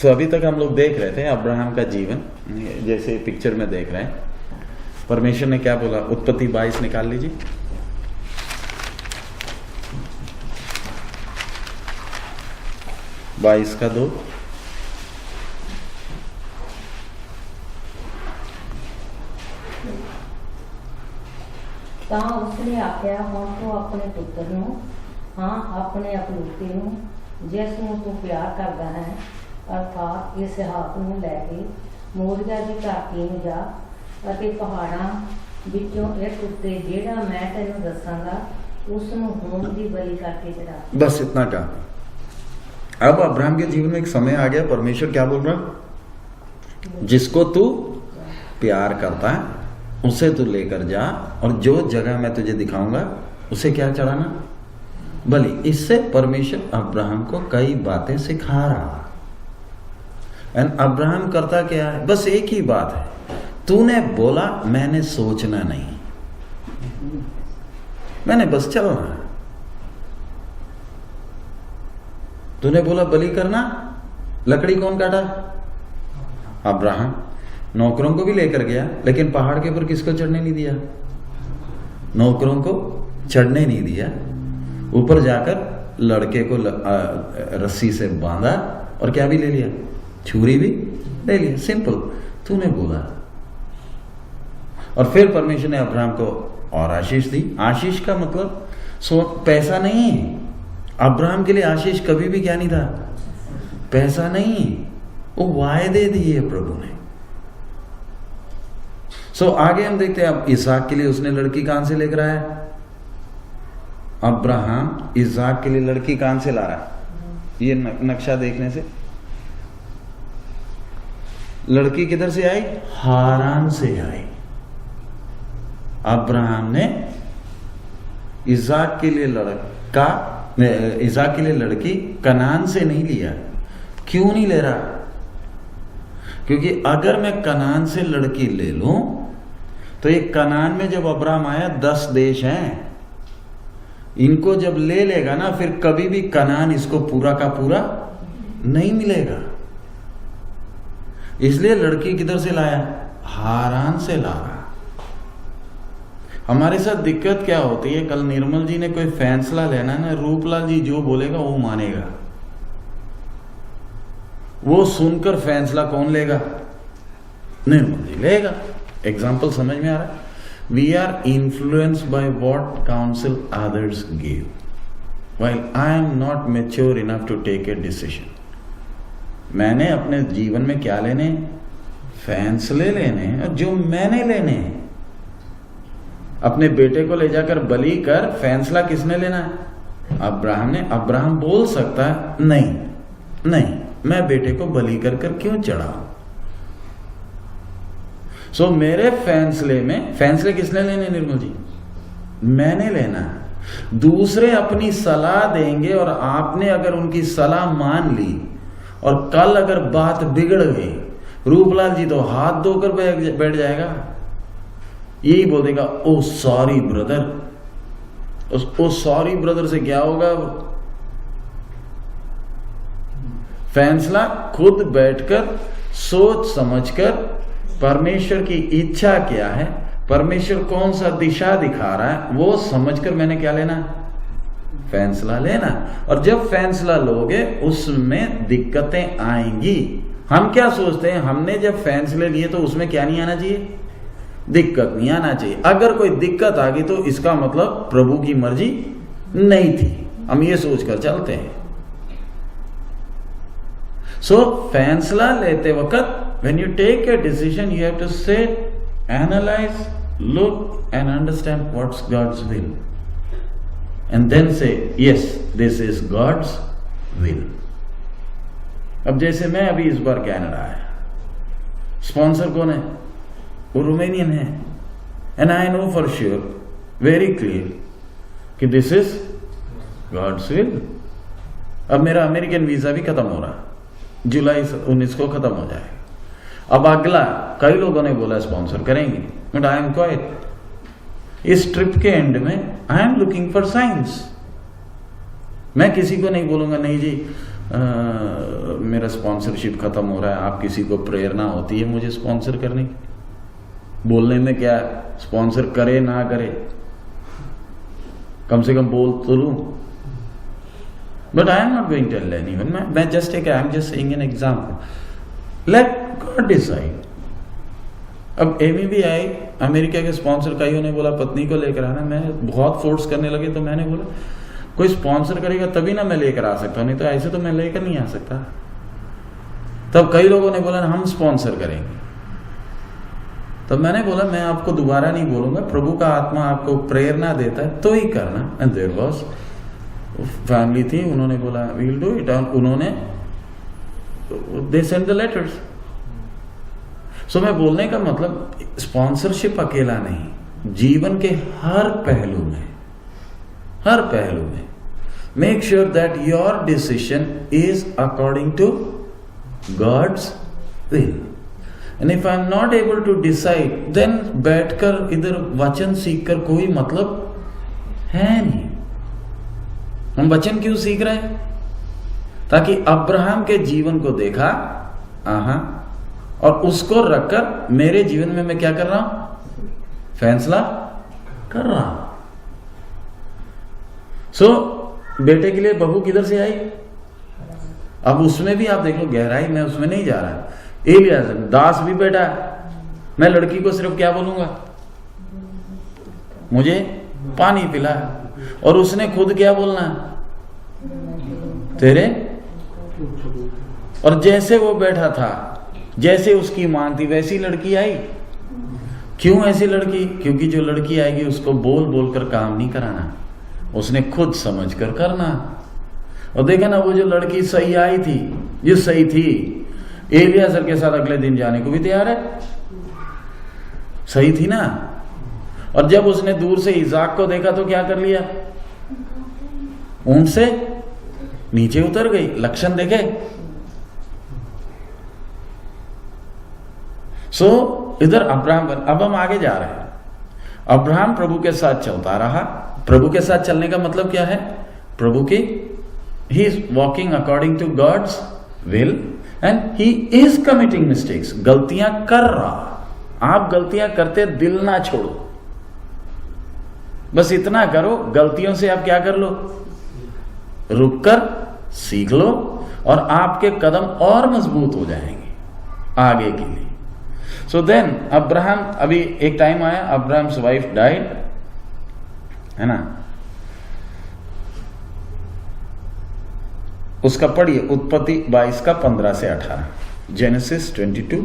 तो अभी तक हम लोग देख रहे थे अब्राहम का जीवन, जैसे पिक्चर में देख रहे हैं। परमेश्वर ने क्या बोला, उत्पत्ति 22 निकाल लीजिए। बाईस का 2। ਤਾਂ ਉਸਨੇ ਆਖਿਆ, ਹੁਣ ਤੂੰ ਆਪਣੇ ਪੁੱਤਰ ਨੂੰ, ਹਾਂ ਆਪਣੇ ਅਪਲੂਤੇ ਨੂੰ, ਜਿਸ ਨੂੰ ਤੂੰ ਪਿਆਰ ਕਰਦਾ ਹੈ, ਅਰਥਾਤ ਇਸਹਾਕ ਨੂੰ ਲੈ ਕੇ ਮੋਰੀਆ ਦੀ ਧਰਤੀ ਨੂੰ ਜਾ ਅਤੇ ਪਹਾੜਾਂ ਵਿੱਚੋਂ ਇੱਕ ਉੱਤੇ ਜਿਹੜਾ ਮੈਂ ਤੈਨੂੰ ਦੱਸਾਂਗਾ ਉਸ ਨੂੰ ਹੋਮ ਦੀ ਬਲੀ करके चढ़ा। बस इतना का। अब अब्राहम के जीवन में एक समय आ गया, परमेश्वर क्या बोल रहा, जिसको तू प्यार करता है उसे तू लेकर जा और जो जगह मैं तुझे दिखाऊंगा उसे क्या चढ़ाना, बलि। इससे परमेश्वर अब्राहम को कई बातें सिखा रहा। एंड अब्राहम करता क्या है, बस एक ही बात है, तूने बोला, मैंने सोचना नहीं, मैंने बस चलना है। तूने बोला बलि करना, लकड़ी कौन काटा, अब्राहम। नौकरों को भी लेकर गया, लेकिन पहाड़ के ऊपर किसको चढ़ने नहीं दिया, नौकरों को चढ़ने नहीं दिया। ऊपर जाकर लड़के को रस्सी से बांधा और क्या भी ले लिया, छुरी भी ले लिया। सिंपल, तूने बोला। और फिर परमेश्वर ने अब्राहम को और आशीष दी। आशीष का मतलब पैसा नहीं। अब्राहम के लिए आशीष कभी भी क्या नहीं था, पैसा नहीं, वो वायदे दिए प्रभु ने। आगे हम देखते हैं, अब इसहाक के लिए उसने लड़की कहां से लेकर आया, अब्राहम इसहाक के लिए लड़की कहां से ला रहा है, ये नक्शा देखने से लड़की किधर से आई, हारान से आई। अब्राहम ने इसहाक के लिए लड़का, इसहाक के लिए लड़की कनान से नहीं लिया। क्यों नहीं ले रहा, क्योंकि अगर मैं कनान से लड़की ले लूं तो ये कनान में जब अब्राहम आया 10 देश हैं, इनको जब ले लेगा ना, फिर कभी भी कनान इसको पूरा का पूरा नहीं मिलेगा। इसलिए लड़की किधर से लाया, हारान से ला रहा। हमारे साथ दिक्कत क्या होती है, कल निर्मल जी ने कोई फैसला लेना है ना, रूपलाल जी जो बोलेगा वो मानेगा। वो सुनकर फैसला कौन लेगा, निर्मल जी लेगा। एग्जाम्पल समझ में आ रहा है। We are influenced by what counsel others give, while I am not mature enough to take a decision. मैंने अपने जीवन में क्या लेने, फैसले लेने, और जो मैंने लेने। अपने बेटे को ले जाकर बलि कर, फैसला किसने लेना है, अब्राहम ने। अब्राहम बोल सकता है नहीं नहीं, मैं बेटे को बलि कर क्यों चढ़ाऊं। मेरे फैसले में, फैसले किसने लेने निर्मल जी, मैंने लेना। दूसरे अपनी सलाह देंगे और आपने अगर उनकी सलाह मान ली और कल अगर बात बिगड़ गई, रूपलाल जी तो हाथ धोकर बैठ जाएगा, यही बोल देगा ओ सॉरी ब्रदर। ओ सॉरी ब्रदर से क्या होगा, फैसला खुद बैठकर सोच समझकर, परमेश्वर की इच्छा क्या है, परमेश्वर कौन सा दिशा दिखा रहा है, वो समझकर मैंने क्या लेना, फैसला लेना। और जब फैसला लोगे उसमें दिक्कतें आएंगी। हम क्या सोचते हैं, हमने जब फैसले लिए तो उसमें क्या नहीं आना चाहिए, दिक्कत नहीं आना चाहिए। अगर कोई दिक्कत आ गई तो इसका मतलब प्रभु की मर्जी नहीं थी, हम ये सोचकर चलते हैं। फैसला लेते वक्त, when you take a decision, you have to sit, analyze, look and understand what's God's will, and then say yes, this is God's will. अब जैसे मैं अभी इस बार कनाडा आया, स्पॉन्सर कौन है, वो रोमानियन है, and I know for sure, very clear कि दिस इज गॉड्स विल। अब मेरा अमेरिकन वीजा भी खत्म हो रहा, जुलाई 19 को खत्म हो जाएगा। अब अगला, कई लोगों ने बोला स्पॉन्सर करेंगे, बट आई एम क्वाइट। इस ट्रिप के एंड में I am looking for science. मैं किसी को नहीं बोलूंगा नहीं जी मेरा स्पॉन्सरशिप खत्म हो रहा है, आप किसी को प्रेरणा होती है मुझे स्पॉन्सर करने की? बोलने में क्या है, स्पॉन्सर करे ना करे, कम से कम बोल तो लूं। But I am not going to tell anyone, मैं just I am just saying an example, let God decide. अब एमी भी आई, अमेरिका के स्पॉन्सर कईयों ने बोला पत्नी को लेकर आना, मैं बहुत फोर्स करने लगे तो मैंने बोला कोई स्पॉन्सर करेगा तभी ना मैं लेकर आ सकता हूं, नहीं तो ऐसे तो मैं लेकर नहीं आ सकता। तब कई लोगों ने बोला हम स्पॉन्सर करेंगे, तब मैंने बोला मैं आपको दोबारा नहीं बोलूंगा, प्रभु का आत्मा आपको प्रेरणा देता है तो ही करना। एंड देयर वाज फैमिली थी, उन्होंने बोला वील डू इट, उन्होंने दे सेंड द लेटर्स। सो मैं बोलने का मतलब स्पॉन्सरशिप अकेला नहीं, जीवन के हर पहलू में make sure that your decision is according to God's will. And if I am not able to decide, then बैठकर इधर वचन सीखकर कोई मतलब है नहीं। हम वचन क्यों सीख रहे हैं? ताकि अब्राहम के जीवन को देखा और उसको रखकर मेरे जीवन में मैं क्या कर रहा हूं, फैसला कर रहा हूं। सो बेटे के लिए बहू किधर से आई? अब उसमें भी आप देख लो गहराई, मैं उसमें नहीं जा रहा। एलियाजर दास भी बेटा, मैं लड़की को सिर्फ क्या बोलूंगा, मुझे पानी पिला, और उसने खुद क्या बोलना, तेरे। और जैसे वो बैठा था, जैसे उसकी मांग थी, वैसी लड़की आई। क्यों ऐसी लड़की? क्योंकि जो लड़की आएगी उसको बोल बोल कर काम नहीं कराना, उसने खुद समझ कर करना। और देखा ना वो जो लड़की सही आई थी, जो सही थी, एलियाजर के साथ अगले दिन जाने को भी तैयार है, सही थी ना। और जब उसने दूर से इजाक को देखा तो क्या कर लिया, ऊंट से नीचे उतर गई। लक्षण देखे? सो इधर अब्राहम, अब हम आगे जा रहे हैं। अब्राहम प्रभु के साथ चलता रहा। प्रभु के साथ चलने का मतलब क्या है? प्रभु की, he is walking according to God's will and he is committing mistakes. गलतियां कर रहा, आप गलतियां करते दिल ना छोड़ो, बस इतना करो, गलतियों से आप क्या कर लो, रुककर सीख लो, और आपके कदम और मजबूत हो जाएंगे आगे के लिए। सो देन अब्राहम, अभी एक टाइम आया, अब्राहम्स वाइफ डाइड, है ना। उसका पढ़िए उत्पत्ति 22 का 15 से 18, जेनेसिस 22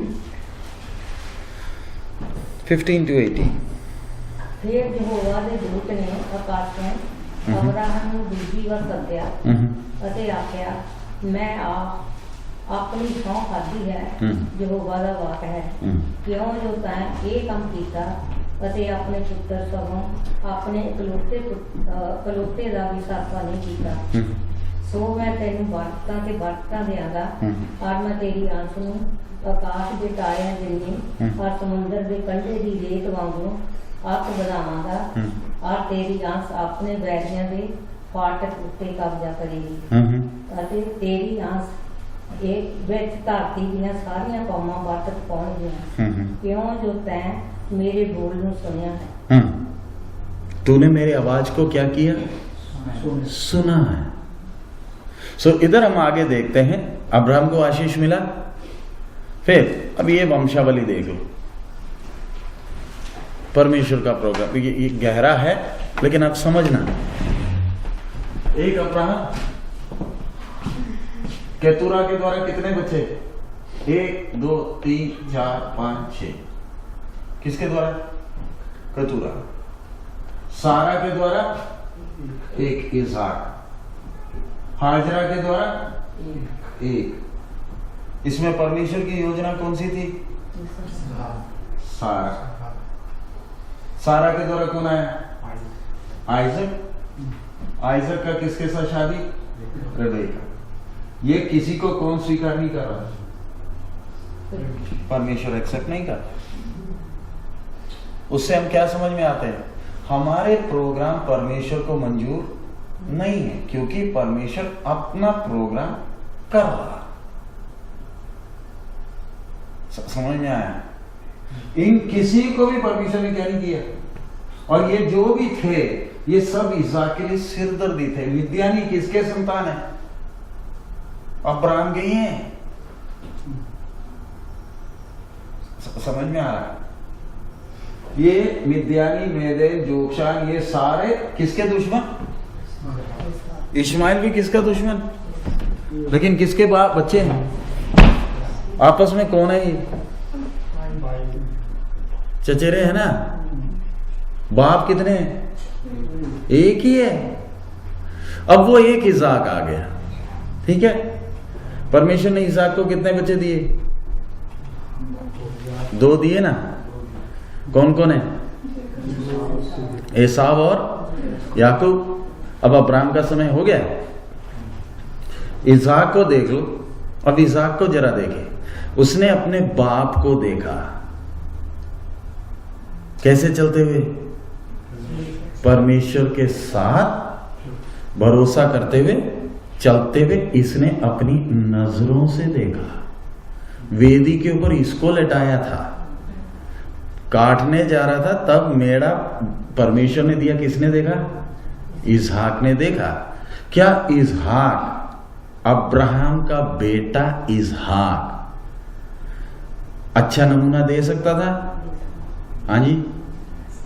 15 to 18। फिर यहोवा ਦੇ ਦੂਤ ਨੇ ਆਕਾਸ਼ੋਂ ਅਬਰਾਹਮ ਨੂੰ ਦੂਜੀ ਵਾਰ ਸੱਦਿਆ ਅਤੇ ਆਖਿਆ, ਮੈਂ ਆਪਣੀ ਸਹੁੰ ਖਾਧੀ ਹੈ, ਯਹੋਵਾ ਦਾ ਵਾਕ ਹੈ, ਕਿਉਂ ਜੋ ਤੈਂ ਇਹ ਕੰਮ ਕੀਤਾ ਅਤੇ ਆਪਣੇ ਪੁੱਤਰ ਸਗੋਂ ਆਪਣੇ ਇਕਲੌਤੇ ਦਾ ਵੀ ਸਾਥਾ ਨਹੀਂ ਕੀਤਾ। ਸੋ ਮੈਂ ਤੈਨੂੰ ਬਰਕਤਾਂ ਤੇ ਬਰਕਤਾਂ ਦਿਆਂਗਾ, ਔਰ ਮੈਂ ਤੇਰੀ ਆਂਸ ਨੂੰ ਆਕਾਸ਼ ਦੇ ਤਾਰਿਆਂ ਜਿੰਨੀ ਔਰ ਸਮੁੰਦਰ ਦੇ ਕੰਢੇ ਦੀ ਰੇਤ ਵਾਂਗੂ ਅੱਖ ਵਧਾਵਾਂਗਾ, ਔਰ ਤੇਰੀ ਆਂਸ ਆਪਣੇ ਬੈਰੀਆਂ ਦੇ ਫਾਟਕ ਉੱਤੇ ਕਬਜ਼ਾ ਕਰੇਗੀ, ਅਤੇ ਤੇਰੀ ਆਂਸ ਇਹ ਵਿੱਚ ਧਰਤੀ ਦੀਆਂ ਸਾਰੀਆਂ ਕੌਮਾਂ ਬਰਕਤ ਪਾਉਣਗੀਆਂ, ਕਿਉਂ ਜੋ ਤੈਂ मेरे बोल ਨੂੰ सुनिया है। तूने मेरी आवाज को क्या किया, सुना है। सो इधर हम आगे देखते हैं, अब्राहम को आशीष मिला। फिर अब ये वंशावली देख लो, परमेश्वर का प्रोग्राम ये गहरा है, लेकिन आप समझना। एक अब्राहम, केतुरा के द्वारा कितने बच्चे, 1 2 3 4 5 6, किसके द्वारा, केतुरा। सारा के द्वारा एक, इसाक। हाजरा के द्वारा एक। इसमें परमेश्वर की योजना कौन सी थी, सारा। सारा के द्वारा कौन आया, आइजक। आइजक का किसके साथ शादी, रेबेका। ये किसी को कौन स्वीकार नहीं कर रहा, परमेश्वर एक्सेप्ट नहीं कर। उससे हम क्या समझ में आते हैं, हमारे प्रोग्राम परमेश्वर को मंजूर नहीं है, क्योंकि परमेश्वर अपना प्रोग्राम कर रहा। समझ में आया? इन किसी को भी परमेश्वर ने क्या नहीं किया। और ये जो भी थे ये सब इसहाक के लिए सिरदर्दी थे। मिद्यानी किसके संतान है? अब्राहम के ही हैं। समझ में आ रहा है? ये मिद्यानी, मेदे, जोक्षान, ये सारे किसके दुश्मन? इस्माइल भी किसका दुश्मन? लेकिन किसके बच्चे हैं? आपस में कौन है ये? चचेरे है ना? बाप कितने हैं? एक ही है। अब वो एक इसहाक आ गया, ठीक है। परमेश्वर ने इसहाक को कितने बच्चे दिए? 2 दिए ना। कौन कौन है? एसाव और याकूब। अब अब्राहम का समय हो गया। इसहाक को देख लो। अब इसहाक को जरा देखे। उसने अपने बाप को देखा कैसे चलते हुए, परमेश्वर के साथ भरोसा करते हुए चलते हुए। इसने अपनी नजरों से देखा। वेदी के ऊपर इसको लेटाया था, काटने जा रहा था, तब मेढ़ा परमेश्वर ने दिया। किसने देखा? इसहाक ने देखा। क्या इसहाक, अब्राहम का बेटा इसहाक, अच्छा नमूना दे सकता था? हाँ जी।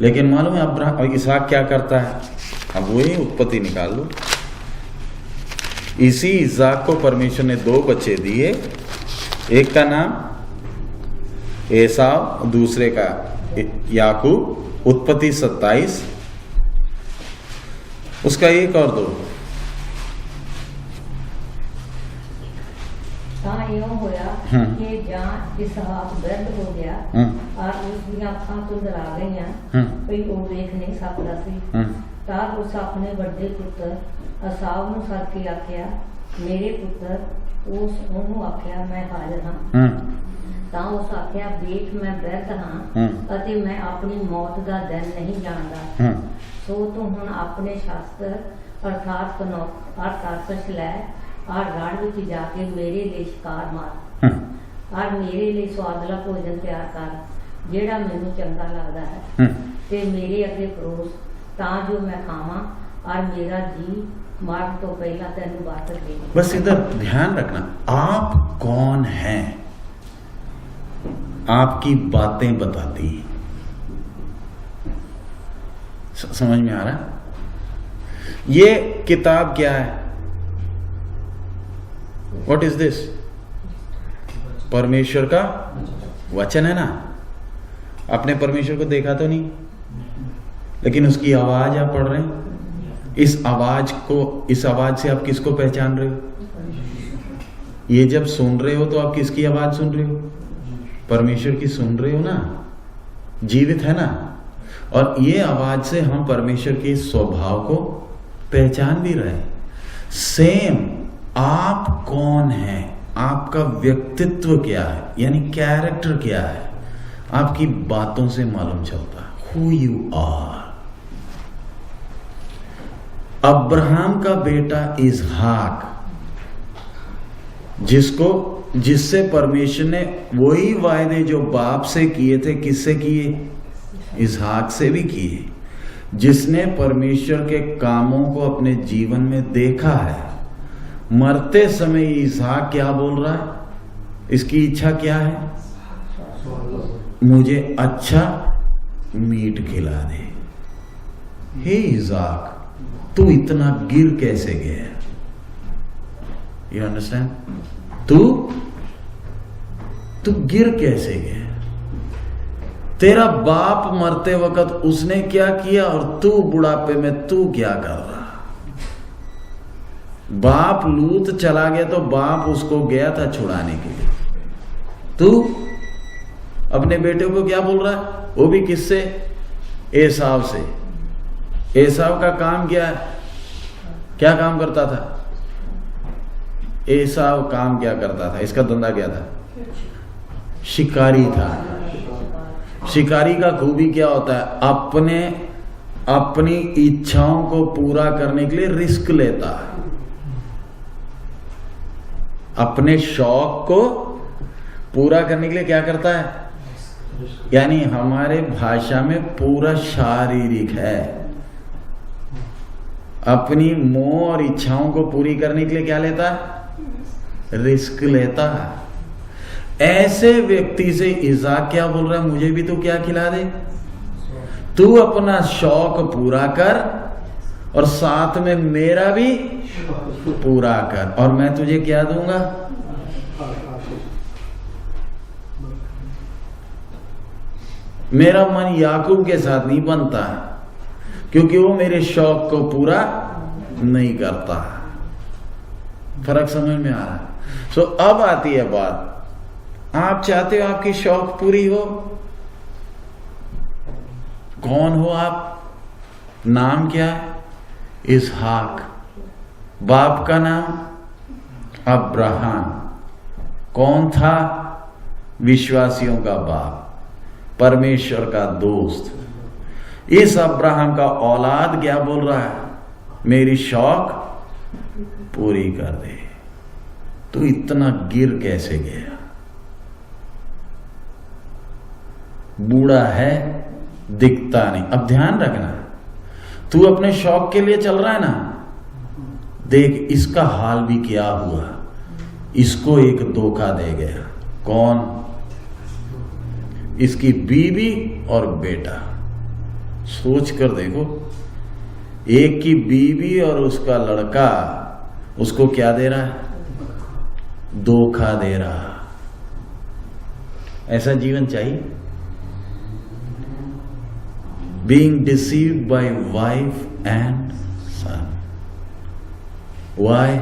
लेकिन मालूम है अब्राहम, इसहाक क्या करता है? अब वही उत्पत्ति निकाल लो। इसी इसहाक को परमेश्वर ने 2 बच्चे दिए। एक का नाम एसाव, दूसरे का याकूब। उत्पत्ति 27, उसका 1 और 2। यो होया कि जहाँ इसहाक वृद्ध हो गया और उसकी अखां धुंधला गईयां, कोई वो देख नहीं सकता सी। तार उस अपने बड़े पुत्र असाव ਨੂੰ ਸੱਦ ਕੇ ਆਖਿਆ, ਮੇਰੇ ਪੁੱਤਰ। ਉਸ ਉਹਨੂੰ ਆਖਿਆ, ਮੈਂ ਹਾਜ਼ਰ ਹਾਂ। ਤਾਂ ਉਸ ਆਖਿਆ, ਵੇਖ ਮੈਂ ਬੈਠ ਹਾਂ ਅਤੇ ਮੈਂ ਆਪਣੀ ਮੌਤ ਦਾ ਦਿਨ ਨਹੀਂ ਜਾਣਦਾ। ਸੋ ਤੂੰ ਹੁਣ ਆਪਣੇ ਸ਼ਾਸਤਰ ਅਰਥਾਤ ਤਾਰਕਸ਼ ਲੈ और राड़ विच जाके मेरे लिए शिकार मार और मेरे लिए स्वादला भोजन तैयार कर, जेड़ा मैनू चंगा लगता है, ते मेरे अगे परोस, तां जो मैं खावां और मेरा जी मार्ग तो पहला तेनू बात दे। बस इधर ध्यान रखना, आप कौन हैं? आपकी बातें बताती हैं। समझ में आ रहा? ये किताब क्या है? What is this? परमेश्वर का वचन है ना। आपने परमेश्वर को देखा तो नहीं, लेकिन उसकी आवाज आप पढ़ रहे हैं। इस आवाज से आप किसको पहचान रहे हो? ये जब सुन रहे हो तो आप किसकी आवाज सुन रहे हो? परमेश्वर की सुन रहे हो ना, जीवित है ना। और ये आवाज से हम परमेश्वर के स्वभाव को पहचान भी रहे हैं। सेम आप कौन हैं, आपका व्यक्तित्व क्या है, यानी कैरेक्टर क्या है, आपकी बातों से मालूम चलता है। Who you are. अब्राहम का बेटा इसहाक, जिससे परमेश्वर ने वही वायदे जो बाप से किए थे, किससे किए? इसहाक से भी किए। जिसने परमेश्वर के कामों को अपने जीवन में देखा है। मरते समय इसहाक क्या बोल रहा है? इसकी इच्छा क्या है? मुझे अच्छा मीट खिला दे। हे इसहाक, तू इतना गिर कैसे गया? You understand? तू गिर कैसे गया? तेरा बाप मरते वक्त उसने क्या किया और तू बुढ़ापे में तू क्या कर रहा? बाप लूत चला गया तो बाप उसको गया था छुड़ाने के लिए। तू अपने बेटे को क्या बोल रहा है? वो भी किससे? एसाव से। एसाव का काम क्या है? क्या काम करता था? एसाव काम क्या करता था? इसका धंधा क्या था? शिकारी था। शिकारी का खूबी क्या होता है? अपनी इच्छाओं को पूरा करने के लिए रिस्क लेता है। अपने शौक को पूरा करने के लिए क्या करता है? यानी हमारे भाषा में पूरा शारीरिक है। अपनी मोह और इच्छाओं को पूरी करने के लिए क्या लेता है? रिस्क लेता है। ऐसे व्यक्ति से इज़ाक क्या बोल रहा है? मुझे भी तो क्या खिला दे, तू अपना शौक पूरा कर और साथ में मेरा भी पूरा कर, और मैं तुझे क्या दूंगा? मेरा मन याकूब के साथ नहीं बनता क्योंकि वो मेरे शौक को पूरा नहीं करता। फर्क समझ में आ रहा है? सो अब आती है बात, आप चाहते हो आपकी शौक पूरी हो? कौन हो आप? नाम क्या है? इसहाक। बाप का नाम अब्राहम। कौन था? विश्वासियों का बाप, परमेश्वर का दोस्त। इस अब्राहम का औलाद क्या बोल रहा है? मेरी शौक पूरी कर दे। तो इतना गिर कैसे गया? बूढ़ा है, दिखता नहीं। अब ध्यान रखना, तू अपने शौक के लिए चल रहा है ना, देख इसका हाल भी क्या हुआ। इसको एक धोखा दे गया। कौन? इसकी बीवी और बेटा। सोच कर देखो, एक की बीवी और उसका लड़का उसको क्या दे रहा है? धोखा दे रहा। ऐसा जीवन चाहिए? Being deceived by wife and son. Why?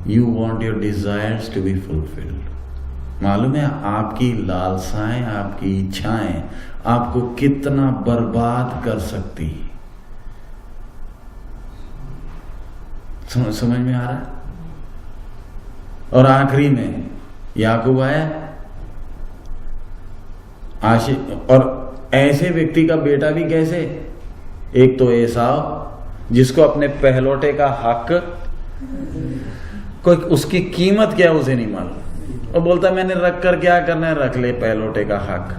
You want your desires to be fulfilled. मालूम है आपकी लालसाएं, आपकी इच्छाएं आपको कितना बर्बाद कर सकती। समझ में आ रहा है? और आखिरी में याकूब आया, और ऐसे व्यक्ति का बेटा भी कैसे? एक तो एसाव, जिसको अपने पहलौठे का हक, कोई उसकी कीमत क्या उसे नहीं मालूम, और बोलता मैंने रख कर क्या करना है, रख ले पहलौठे का हक।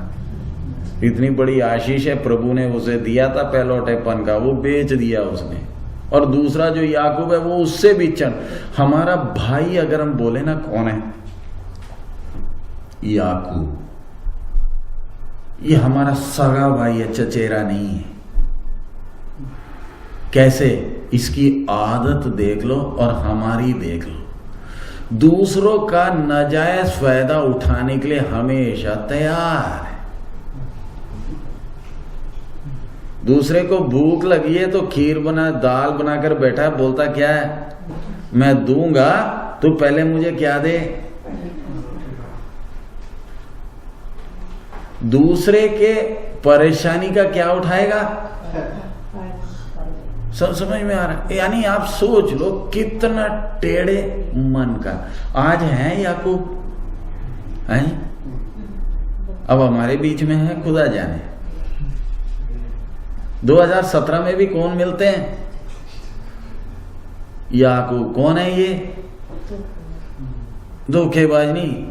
इतनी बड़ी आशीष है, प्रभु ने उसे दिया था पहलौठेपन का, वो बेच दिया उसने। और दूसरा जो याकूब है वो उससे भी चढ़। हमारा भाई अगर हम बोले ना, कौन है? याकूब। ये हमारा सगा भाई है, चचेरा नहीं है। कैसे? इसकी आदत देख लो और हमारी देख लो। दूसरों का नाजायज फायदा उठाने के लिए हमेशा तैयार है। दूसरे को भूख लगी है तो खीर बना, दाल बनाकर बैठा है, बोलता क्या है? मैं दूंगा, तू पहले मुझे क्या दे। दूसरे के परेशानी का क्या उठाएगा? सब समझ में आ रहा है? यानी आप सोच लो कितना टेढ़े मन का आज है याकूब, है? अब हमारे बीच में है, खुदा जाने। 2017 में भी कौन मिलते हैं? याकूब। कौन है ये? धोखेबाज नहीं,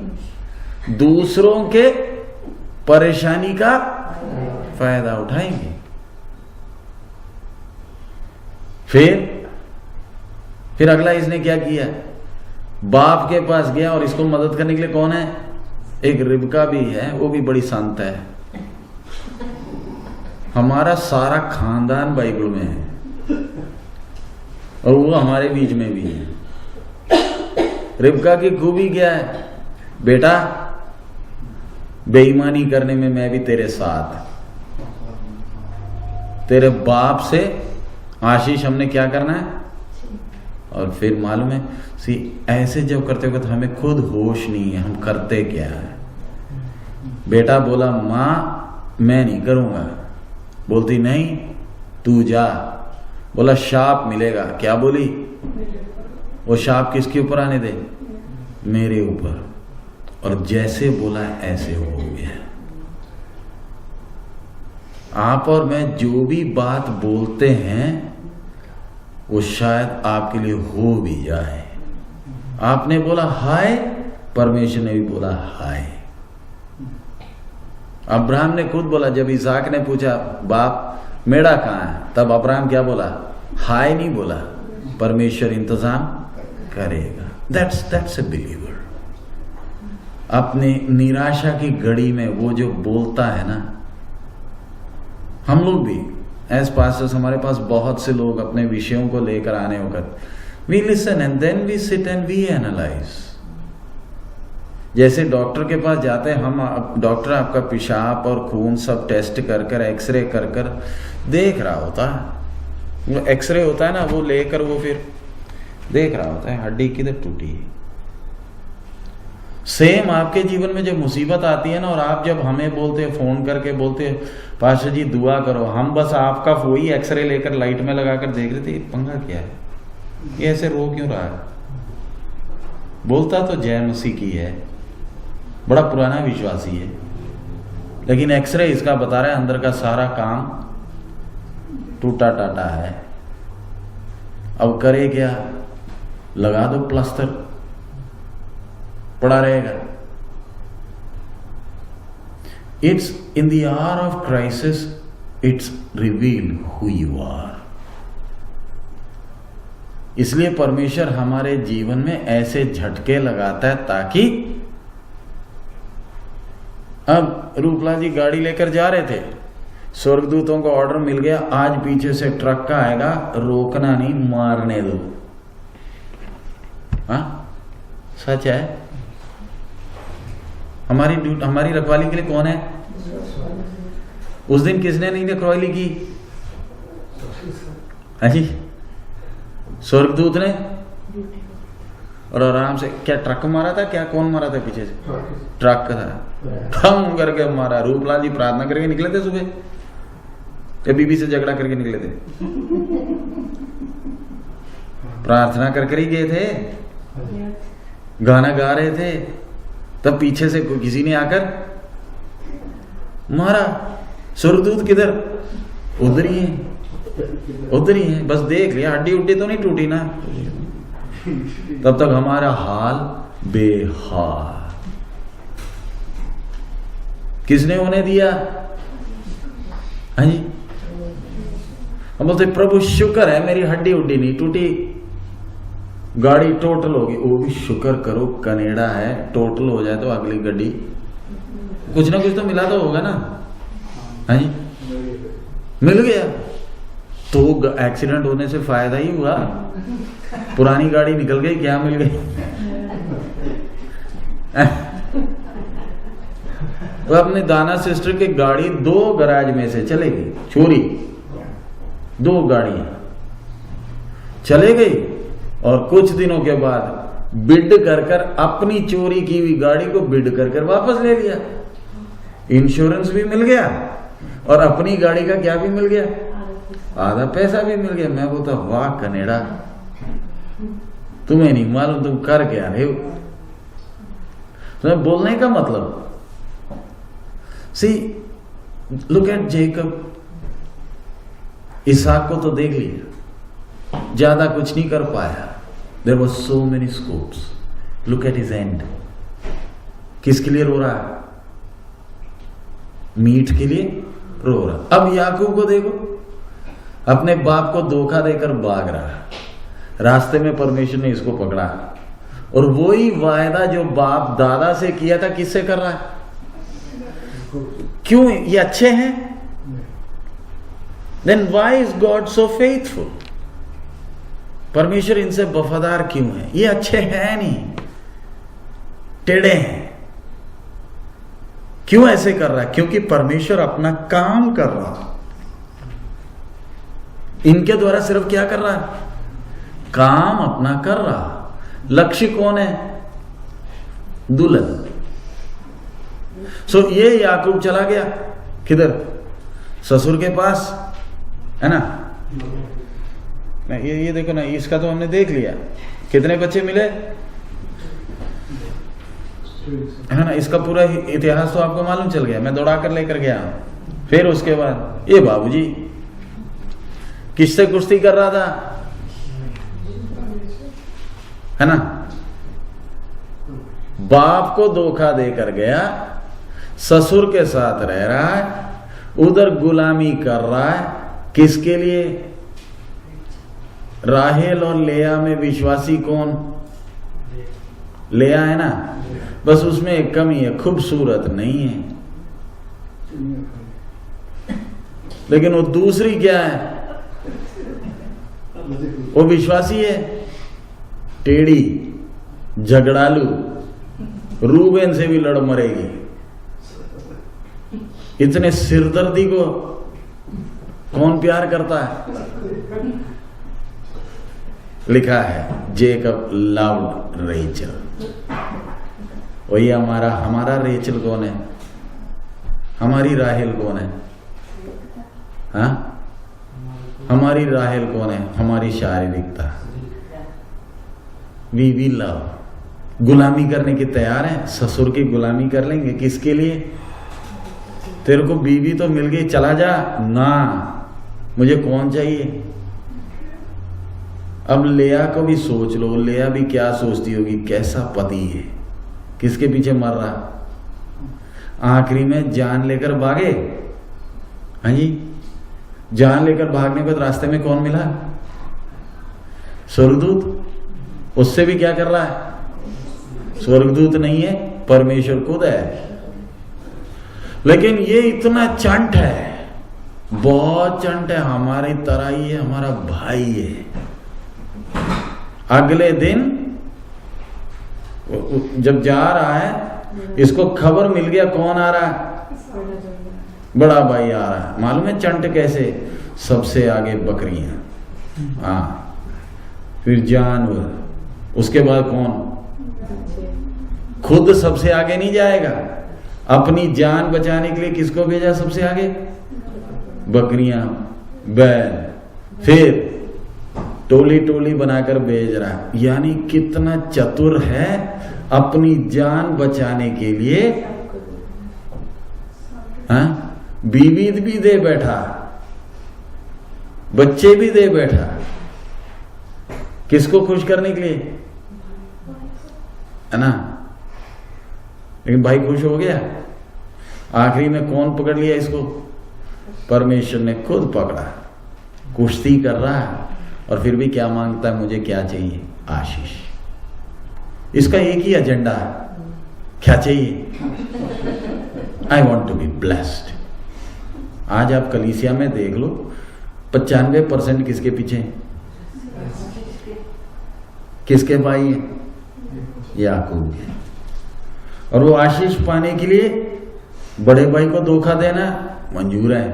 दूसरों के परेशानी का फायदा उठाएंगे। फिर अगला इसने क्या किया? बाप के पास गया और इसको मदद करने के लिए कौन है? एक रिबका भी है, वो भी बड़ी संत है। हमारा सारा खानदान बाइबल में है और वो हमारे बीच में भी है। रिबका की खूबी क्या है? बेटा बेईमानी करने में मैं भी तेरे साथ। तेरे बाप से आशीष हमने क्या करना है? और फिर मालूम है ऐसे जब करते वक्त हमें खुद होश नहीं है हम करते क्या है। बेटा बोला माँ मैं नहीं करूंगा, बोलती नहीं तू जा। बोला शाप मिलेगा, क्या बोली? वो शाप किसके ऊपर आने दे? मेरे ऊपर। और जैसे बोला ऐसे हो गया। आप और मैं जो भी बात बोलते हैं वो शायद आपके लिए हो भी जाए। आपने बोला हाय, परमेश्वर ने भी बोला हाय। अब्राहम ने खुद बोला, जब इसहाक ने पूछा बाप मेढ़ा कहाँ है, तब अब्राहम क्या बोला? हाय नहीं बोला, परमेश्वर इंतजाम करेगा। That's a believer. अपने निराशा की घड़ी में वो जो बोलता है ना, हम लोग भी एज पास्टर्स, हमारे पास बहुत से लोग अपने विषयों को लेकर आने वक्त we listen and then we sit and we analyse. जैसे डॉक्टर के पास जाते हैं हम, डॉक्टर आपका पेशाब और खून सब टेस्ट कर कर, एक्सरे कर कर देख रहा होता है। वो एक्सरे होता है ना, वो लेकर वो फिर देख रहा होता है हड्डी किधर टूटी है। सेम आपके जीवन में जब मुसीबत आती है ना, और आप जब हमें बोलते हैं, फोन करके बोलते हैं पास्टर जी दुआ करो, हम बस आपका वही एक्सरे लेकर लाइट में लगाकर देख रहे थे, पंगा क्या है, ये ऐसे रो क्यों रहा है? बोलता तो जय मसीह की है, बड़ा पुराना विश्वासी है, लेकिन एक्सरे इसका बता रहा है अंदर का सारा काम टूटा टाटा है। अब करे क्या? लगा दो प्लास्टर, पड़ा रहेगा। It's in the hour of crisis it's reveal who you are. इसलिए परमेश्वर हमारे जीवन में ऐसे झटके लगाता है ताकि, अब रूपलाल जी गाड़ी लेकर जा रहे थे, स्वर्गदूतों को ऑर्डर मिल गया आज पीछे से ट्रक का आएगा, रोकना नहीं, मारने दो। हाँ सच है। हमारी रखवाली के लिए कौन है? उस दिन किसने नहीं रखवाली की? जी स्वर्गदूत ने। और आराम से, क्या ट्रक मारा था? क्या कौन मारा था पीछे से? ट्रक था, ठम करके मारा। रूपलाल जी प्रार्थना करके निकले थे सुबह, या बीबी से झगड़ा करके निकले थे? प्रार्थना करके ही गए थे, गाना गा रहे थे, तब पीछे से किसी ने आकर मारा। स्वर्गदूत किधर? उधर ही है, उधर ही है, बस देख लिया, हड्डी उड्डी तो नहीं टूटी ना। तब तक हमारा हाल बेहाल। किसने होने दिया? हाँ जी, हम बोलते प्रभु शुक्र है मेरी हड्डी उड्डी नहीं टूटी, गाड़ी टोटल होगी, वो भी शुक्र करो कनेडा है, टोटल हो जाए तो अगली गाड़ी कुछ ना कुछ तो मिला तो होगा ना। हाँ जी, मिल गया तो एक्सीडेंट होने से फायदा ही हुआ, पुरानी गाड़ी निकल गई, क्या मिल गई? वो अपने दाना सिस्टर की गाड़ी 2 गैराज में से चले गई, चोरी 2 गाड़ियां चले गई, और कुछ दिनों के बाद बिड कर कर अपनी चोरी की हुई गाड़ी को बिड कर कर वापस ले लिया। इंश्योरेंस भी मिल गया और अपनी गाड़ी का क्या भी मिल गया, आधा पैसा भी मिल गया। मैं बोलता वाह कनेडा, तुम्हें नहीं मालूम तुम कर क्या रहे हो। तो बोलने का मतलब, see look at Jacob, Ishaq को तो देख लिया, ज्यादा कुछ नहीं कर पाया, there was so many scopes. Look at his end. किसके लिए रो रहा है? मीट के लिए रो रहा। अब याकूब को देखो, अपने बाप को धोखा देकर भाग रहा है, रास्ते में परमेश्वर ने इसको पकड़ा, और वही वायदा जो बाप दादा से किया था किससे कर रहा है? क्यों? ये अच्छे हैं? Then why is God so faithful? परमेश्वर इनसे वफादार क्यों है? ये अच्छे हैं नहीं, टेढ़े हैं। क्यों ऐसे कर रहा है? क्योंकि परमेश्वर अपना काम कर रहा है, इनके द्वारा सिर्फ क्या कर रहा है? काम अपना कर रहा। लक्ष्य कौन है? दुल्हन। सो ये याकूब चला गया किधर? ससुर के पास, है ना? ये देखो ना, इसका तो हमने देख लिया, कितने बच्चे मिले, है ना? इसका पूरा इतिहास तो आपको मालूम चल गया, मैं दौड़ा कर लेकर गया। फिर उसके बाद ये बाबूजी किससे कुश्ती कर रहा था, है ना? बाप को धोखा देकर गया, ससुर के साथ रह रहा है, उधर गुलामी कर रहा है। किसके लिए? राहेल और लेया में विश्वासी कौन? लेया है ना। बस उसमें एक कमी है, खूबसूरत नहीं है। लेकिन वो दूसरी क्या है? वो विश्वासी है, टेढ़ी, झगड़ालू, रूबेन से भी लड़ मरेगी। इतने सिरदर्दी को कौन प्यार करता है? लिखा है जेकब लव्ड रेचल। वही हमारा रेचल कौन है? हमारी राहेल कौन है? हाँ, हमारी राहेल कौन है? हमारी शारीरिकता। We love. गुलामी करने के तैयार हैं, ससुर की गुलामी कर लेंगे। किसके लिए? तेरे को बीवी तो मिल गई, चला जा ना, मुझे कौन चाहिए? अब लेया को भी सोच लो, लेया भी क्या सोचती होगी, कैसा पति है, किसके पीछे मर रहा। आखिरी में जान लेकर भागे। हाँ जी, जान लेकर भागने के बाद रास्ते में कौन मिला? स्वर्गदूत। उससे भी क्या कर रहा है? स्वर्गदूत नहीं है, परमेश्वर खुद है। लेकिन ये इतना चंट है, बहुत चंट है, हमारी तरह ही है, हमारा भाई है। अगले दिन जब जा रहा है, इसको खबर मिल गया कौन आ रहा है? बड़ा भाई आ रहा है। मालूम है चंट कैसे? सबसे आगे बकरियां, हाँ, फिर जानवर, उसके बाद कौन? खुद सबसे आगे नहीं जाएगा। अपनी जान बचाने के लिए किसको भेजा सबसे आगे? बकरियां, बैल, फिर टोली टोली बनाकर भेज रहा है। यानी कितना चतुर है, अपनी जान बचाने के लिए हाँ, बीवी भी दे बैठा, बच्चे भी दे बैठा। किसको खुश करने के लिए? है ना। लेकिन भाई खुश हो गया। आखिरी में कौन पकड़ लिया इसको? परमेश्वर ने खुद पकड़ा। कुश्ती कर रहा है और फिर भी क्या मांगता है? मुझे क्या चाहिए? आशीष। इसका एक ही एजेंडा है, क्या चाहिए? I want to be blessed. आज आप कलीसिया में देख लो, 95% किसके पीछे? किसके भाई है? याकूब है। और वो आशीष पाने के लिए बड़े भाई को धोखा देना मंजूर है,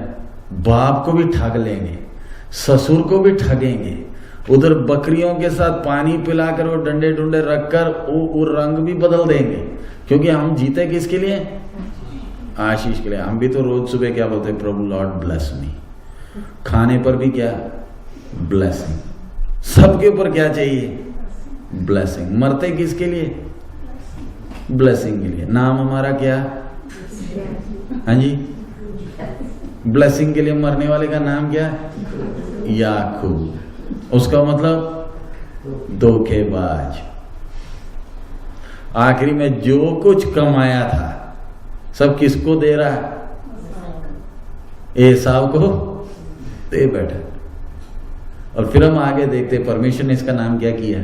बाप को भी ठग लेंगे, ससुर को भी ठगेंगे, उधर बकरियों के साथ पानी पिलाकर वो डंडे डुंडे रखकर वो रंग भी बदल देंगे। क्योंकि हम जीते किसके लिए? आशीष के लिए। हम भी तो रोज सुबह क्या बोलते हैं? प्रभु लॉर्ड ब्लेस मी। खाने पर भी क्या? ब्लेसिंग। सबके ऊपर क्या चाहिए? ब्लेसिंग। मरते किसके लिए? ब्लेसिंग के लिए। नाम हमारा क्या? हाँ जी, ब्लेसिंग के लिए मरने वाले का नाम क्या? याकूब। उसका मतलब धोखेबाज। आखिरी में जो कुछ कमाया था सब किसको दे रहा है? एसाव को दे बैठा। और फिर हम आगे देखते, परमेश्वर ने इसका नाम क्या किया?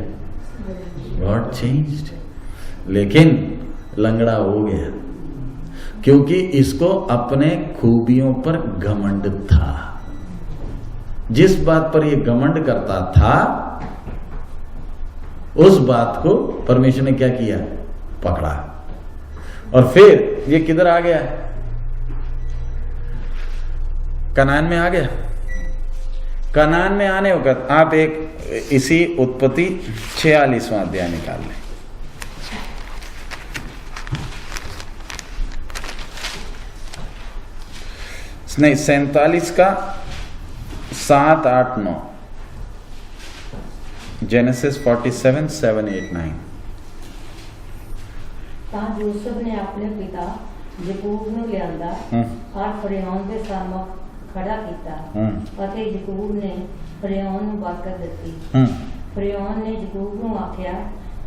God changed. लेकिन लंगड़ा हो गया क्योंकि इसको अपने खूबियों पर घमंड था। जिस बात पर यह घमंड करता था उस बात को परमेश्वर ने क्या किया? पकड़ा। और फिर ये किधर आ गया? कनान में आ गया। कनान में आने वक्त आप एक इसी उत्पत्ति 46वां अध्याय निकाल लें। नहीं, 47 का 7, 8, 9। जेनेसिस 47, 7, 8, 9। ਤਾਂ ਯੂਸਫ ਨੇ ਆਪਣੇ ਪਿਤਾ ਯਕੂਬ ਨੂੰ ਲਿਆਂਦਾ ਔਰ ਫਰਿਆਉਨ ਦੇ ਸਾਹਮਣੇ ਖੜਾ ਕੀਤਾ ਅਤੇ ਯਕੂਬ ਨੇ ਫਰਿਆਉਨ ਨੂੰ ਬਰਕਤ ਦਿੱਤੀ। ਫਰਿਆਉਨ ਨੇ ਯਕੂਬ ਨੂੰ ਆਖਿਆ,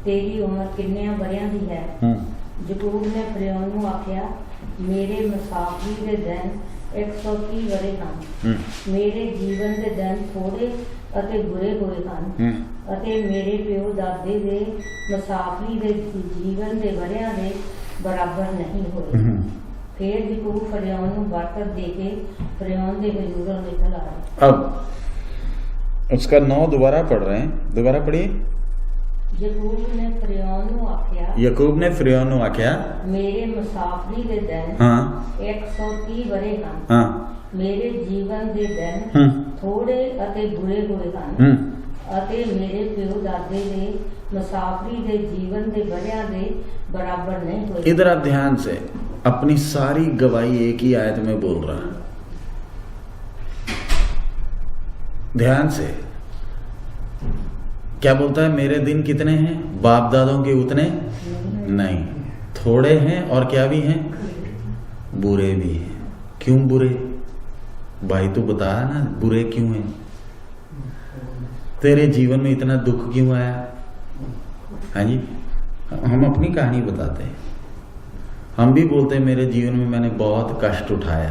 तेरी उम्र किन्नियां वरियां दी है। जकूब ने फिरौन नूं आख्या, मेरे मुसाफरी दे दिन 130 वरे ਹਨ। मेरे जीवन दे दिन थोड़े ਅਤੇ बुरे होए ਹਨ ਅਤੇ मेरे प्यो दादे दे मुसाफरी दे जीवन दे वरियां दे बराबर नहीं होए। फिर जकूब फिरौन नूं बरकत दे के फिरौन दे हजूरों निकल आए। अब उसका 9 दोबारा पढ़ रहे हैं, दोबारा पढ़िए। यकूब ने फिरौन नूं आख्या, यकूब ने फिरौन नूं आख्या, मेरे मुसाफरी दे दिन हाँ 130 वरे ਹਨ। हाँ मेरे जीवन दे दिन थोड़े ਅਤੇ बुरे होए ਹਨ ਅਤੇ ਮੇਰੇ ਪਿਓ ਦਾਦੇ ਦੇ मुसाफरी दे जीवन दे वरियां दे बराबर नहीं होए। इधर आप ध्यान से, अपनी सारी गवाही एक ही आयत में बोल रहा, ध्यान से। क्या बोलता है? मेरे दिन कितने हैं? बाप दादों के उतने नहीं, थोड़े हैं और क्या भी हैं? बुरे भी हैं। क्यों बुरे? भाई तू बता ना, बुरे क्यों हैं? तेरे जीवन में इतना दुख क्यों आया? हाँ जी, हम अपनी कहानी बताते हैं। हम भी बोलते हैं मेरे जीवन में मैंने बहुत कष्ट उठाया।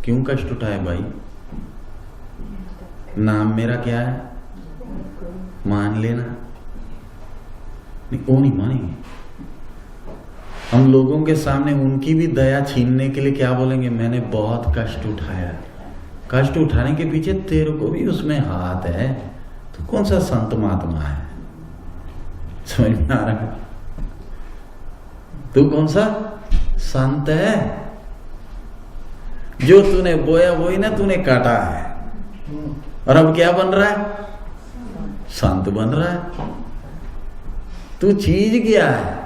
क्यों कष्ट उठाया भाई? नाम मेरा क्या है? मान लेना। नहीं, वो नहीं मानेंगे। हम लोगों के सामने उनकी भी दया छीनने के लिए क्या बोलेंगे? मैंने बहुत कष्ट उठाया। कष्ट उठाने के पीछे तेरे को भी उसमें हाथ है। तो कौन सा संत महात्मा है? समझ में आ रहा है? तू कौन सा संत है? जो तूने बोया वही ना तूने काटा है, और अब क्या बन रहा है? संत बन रहा है। तू चीज क्या है?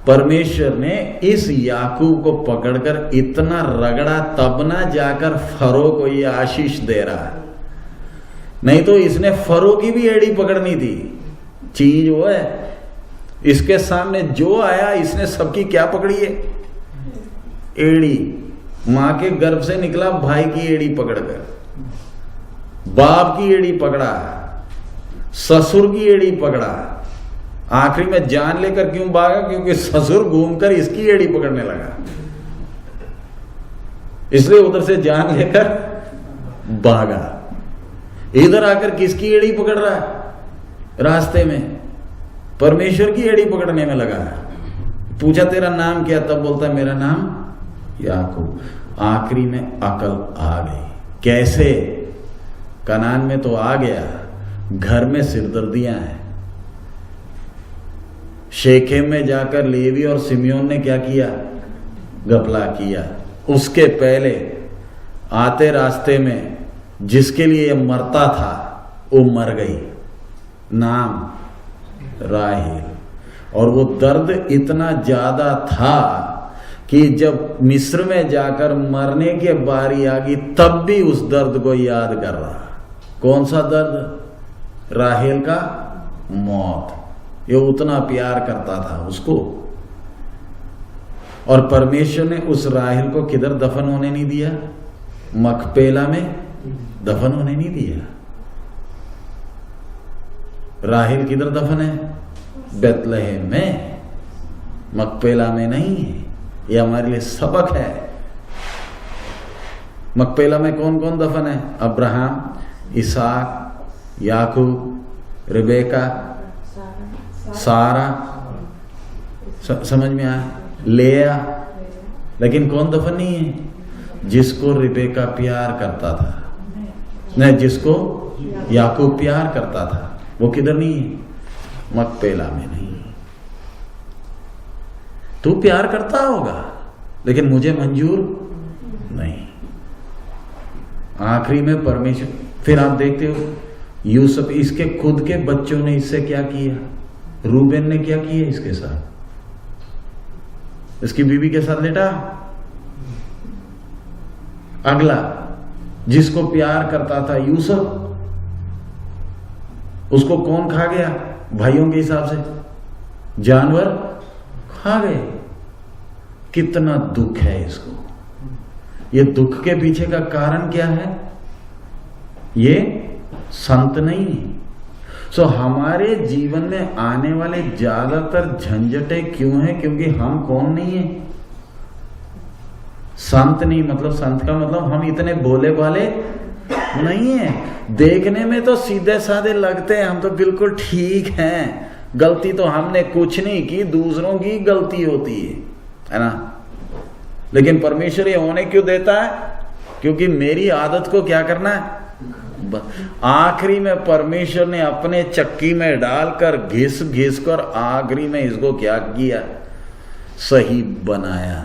परमेश्वर ने इस याकूब को पकड़कर इतना रगड़ा, तब ना जाकर फरो को ये आशीष दे रहा है। नहीं तो इसने फरो की भी एड़ी पकड़नी थी। चीज वो है, इसके सामने जो आया इसने सबकी क्या पकड़ी है? एड़ी। मां के गर्भ से निकला भाई की एड़ी पकड़कर, बाप की एड़ी पकड़ा, ससुर की एड़ी पकड़ा, आखिरी में जान लेकर क्यों भागा? क्योंकि ससुर घूमकर इसकी एड़ी पकड़ने लगा, इसलिए उधर से जान लेकर भागा। इधर आकर किसकी एड़ी पकड़ रहा है? रास्ते में परमेश्वर की एड़ी पकड़ने में लगा। पूछा तेरा नाम क्या? तब बोलता है मेरा नाम याकूब। आखिरी में अकल आ गई। कैसे? कनान में तो आ गया, घर में सिरदर्दियां हैं। शेखेम में जाकर लेवी और सिमियोन ने क्या किया? घपला किया। उसके पहले आते रास्ते में जिसके लिए ये मरता था वो मर गई, नाम राहेल। और वो दर्द इतना ज्यादा था कि जब मिस्र में जाकर मरने की बारी आ गई तब भी उस दर्द को याद कर रहा। कौन सा दर्द? राहेल का मौत। ये उतना प्यार करता था उसको, और परमेश्वर ने उस राहेल को किधर दफन होने नहीं दिया? मकपेला में दफन होने नहीं दिया। राहेल किधर दफन है? बेतलहम में, मकपेला में नहीं है। ये हमारे लिए सबक है। मकपेला में कौन कौन दफन है? अब्राहम, इसहाक, याकूब, रिबेका, सारा। समझ में आया? लेया। लेकिन कौन दफन नहीं है? जिसको रिबेका प्यार करता था, नहीं, जिसको याकूब प्यार करता था, वो किधर नहीं है? मकपेला में नहीं। तू प्यार करता होगा लेकिन मुझे मंजूर नहीं। आखिरी में परमेश्वर। फिर आप देखते हो यूसुफ, इसके खुद के बच्चों ने इससे क्या किया? रूबेन ने क्या किया इसके साथ? इसकी बीवी के साथ लेटा। अगला जिसको प्यार करता था यूसुफ, उसको कौन खा गया? भाइयों के हिसाब से जानवर खा गए। कितना दुख है इसको। ये दुख के पीछे का कारण क्या है? ये संत नहीं है। सो हमारे जीवन में आने वाले ज्यादातर झंझटें क्यों हैं? क्योंकि हम कौन नहीं है, संत नहीं। मतलब संत का मतलब हम इतने भोले भाले नहीं है। देखने में तो सीधे साधे लगते हैं, हम तो बिल्कुल ठीक हैं, गलती तो हमने कुछ नहीं की, दूसरों की गलती होती है ना। लेकिन परमेश्वर ये होने क्यों देता है? क्योंकि मेरी आदत को क्या करना है, आखिरी में परमेश्वर ने अपने चक्की में डालकर घिस घिस कर आखिरी में इसको क्या किया, सही बनाया।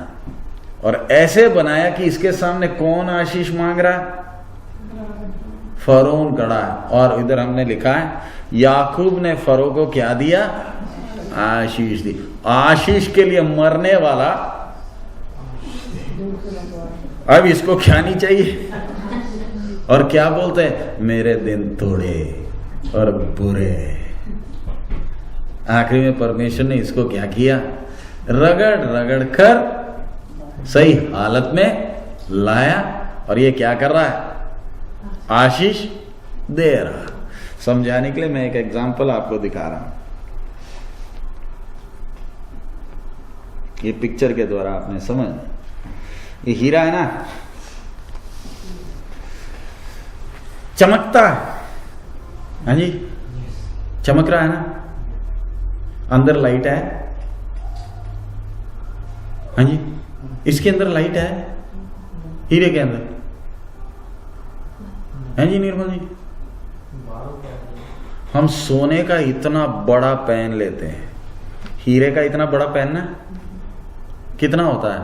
और ऐसे बनाया कि इसके सामने कौन आशीष मांग रहा है? फरोन खड़ा है। और इधर हमने लिखा है याकूब ने फरो को क्या दिया, आशीष दी। आशीष के लिए मरने वाला अब इसको क्या नहीं चाहिए, और क्या बोलते हैं, मेरे दिन थोड़े और बुरे। आखिरी में परमेश्वर ने इसको क्या किया, रगड़ रगड़ कर सही हालत में लाया। और ये क्या कर रहा है, आशीष दे रहा। समझाने के लिए मैं एक एग्जांपल आपको दिखा रहा हूं। ये पिक्चर के द्वारा आपने समझ, ये हीरा है ना, चमकता है, हाँ जी, चमक रहा है ना, अंदर लाइट है, हाँ जी, इसके अंदर लाइट है, हीरे के अंदर, है जी निर्मल जी। हम सोने का इतना बड़ा पेन लेते हैं, हीरे का इतना बड़ा पेन ना कितना होता है,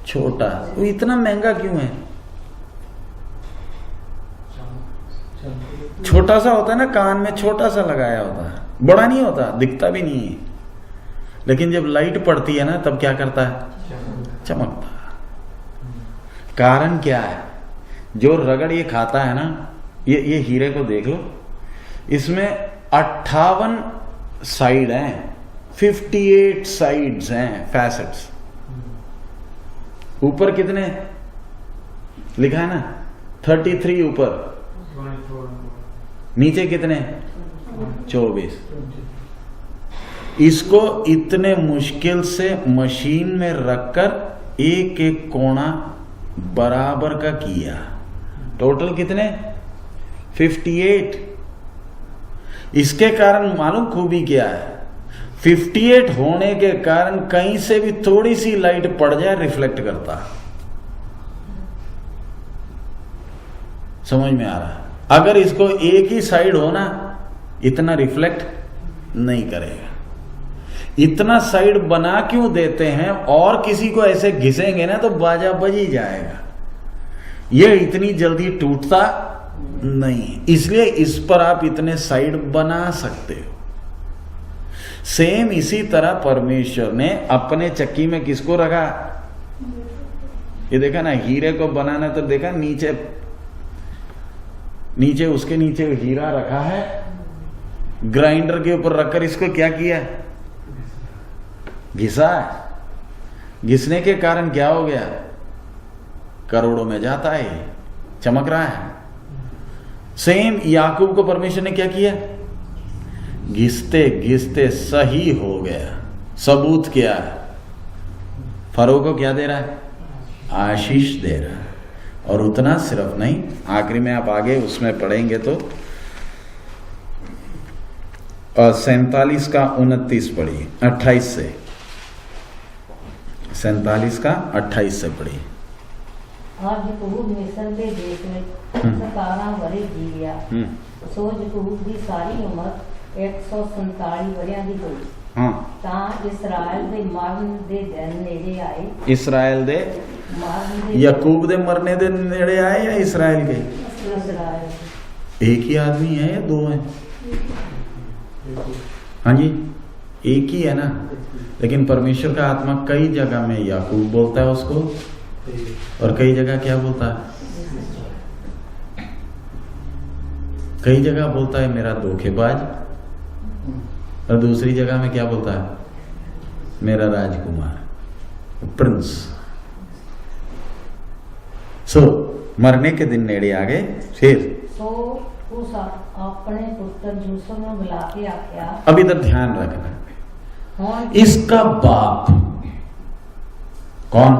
छोटा। वो इतना महंगा क्यों है? छोटा सा होता है ना, कान में छोटा सा लगाया होता है, बड़ा नहीं होता, दिखता भी नहीं है। लेकिन जब लाइट पड़ती है ना तब क्या करता है, चमकता है। कारण क्या है? जो रगड़ ये खाता है ना, ये हीरे को देख लो, इसमें 58 साइड हैं, 58 साइड्स हैं, फैसेट्स। ऊपर कितने लिखा है ना, 33 ऊपर, नीचे कितने, 24। इसको इतने मुश्किल से मशीन में रखकर एक एक कोना बराबर का किया। टोटल कितने, 58। इसके कारण मालूम खूबी क्या है, 58 होने के कारण कहीं से भी थोड़ी सी लाइट पड़ जाए रिफ्लेक्ट करता। समझ में आ रहा है? अगर इसको एक ही साइड हो ना, इतना रिफ्लेक्ट नहीं करेगा। इतना साइड बना क्यों देते हैं? और किसी को ऐसे घिसेंगे ना तो बाजा बज ही जाएगा। यह इतनी जल्दी टूटता नहीं, इसलिए इस पर आप इतने साइड बना सकते हो। सेम इसी तरह परमेश्वर ने अपने चक्की में किसको रखा, ये देखा ना, हीरे को बनाना तो देखा, नीचे नीचे उसके नीचे हीरा रखा है, ग्राइंडर के ऊपर रखकर इसको क्या किया, घिसा है। घिसने के कारण क्या हो गया, करोड़ों में जाता है, चमक रहा है। सेम याकूब को परमेश्वर ने क्या किया, घिसते घिसते सही हो गया। सबूत क्या है, फरो को क्या दे रहा है, आशीष दे रहा है। और उतना सिर्फ नहीं, आखिरी में आप आगे उसमें पढ़ेंगे तो 47 का 29 पढ़िए, 28 से 47 का 28 से पढ़िए। और जकूब मिस्र के देश में 17 वरे जी गया। सो जकूब की सारी उम्र 147 वरियां दी होई। हाँ, ਤਾਂ ਇਸਰਾਇਲ ਦੇ ਮਰਨ ਦੇ ਦਿਨ ਨੇੜੇ ਆਏ। इस्राएल दे मरण दे याकूब दे मरने दे नेड़े आए या इस्राएल के? इस्राएल एक ही आदमी है या दो हैं? हाँ जी, एक ही है ना। लेकिन परमेश्वर का आत्मा कई जगह में याकूब बोलता है उसको, और कई जगह क्या बोलता है, कई जगह बोलता है मेरा धोखेबाज, और दूसरी जगह में क्या बोलता है, मेरा राजकुमार, प्रिंस। सो मरने के दिन नेड़े आ गए। फिर सो उस अपने पुत्र यूसुफ ने बुला के आख्या। अब इधर ध्यान रखना, हुण इसका बाप कौन?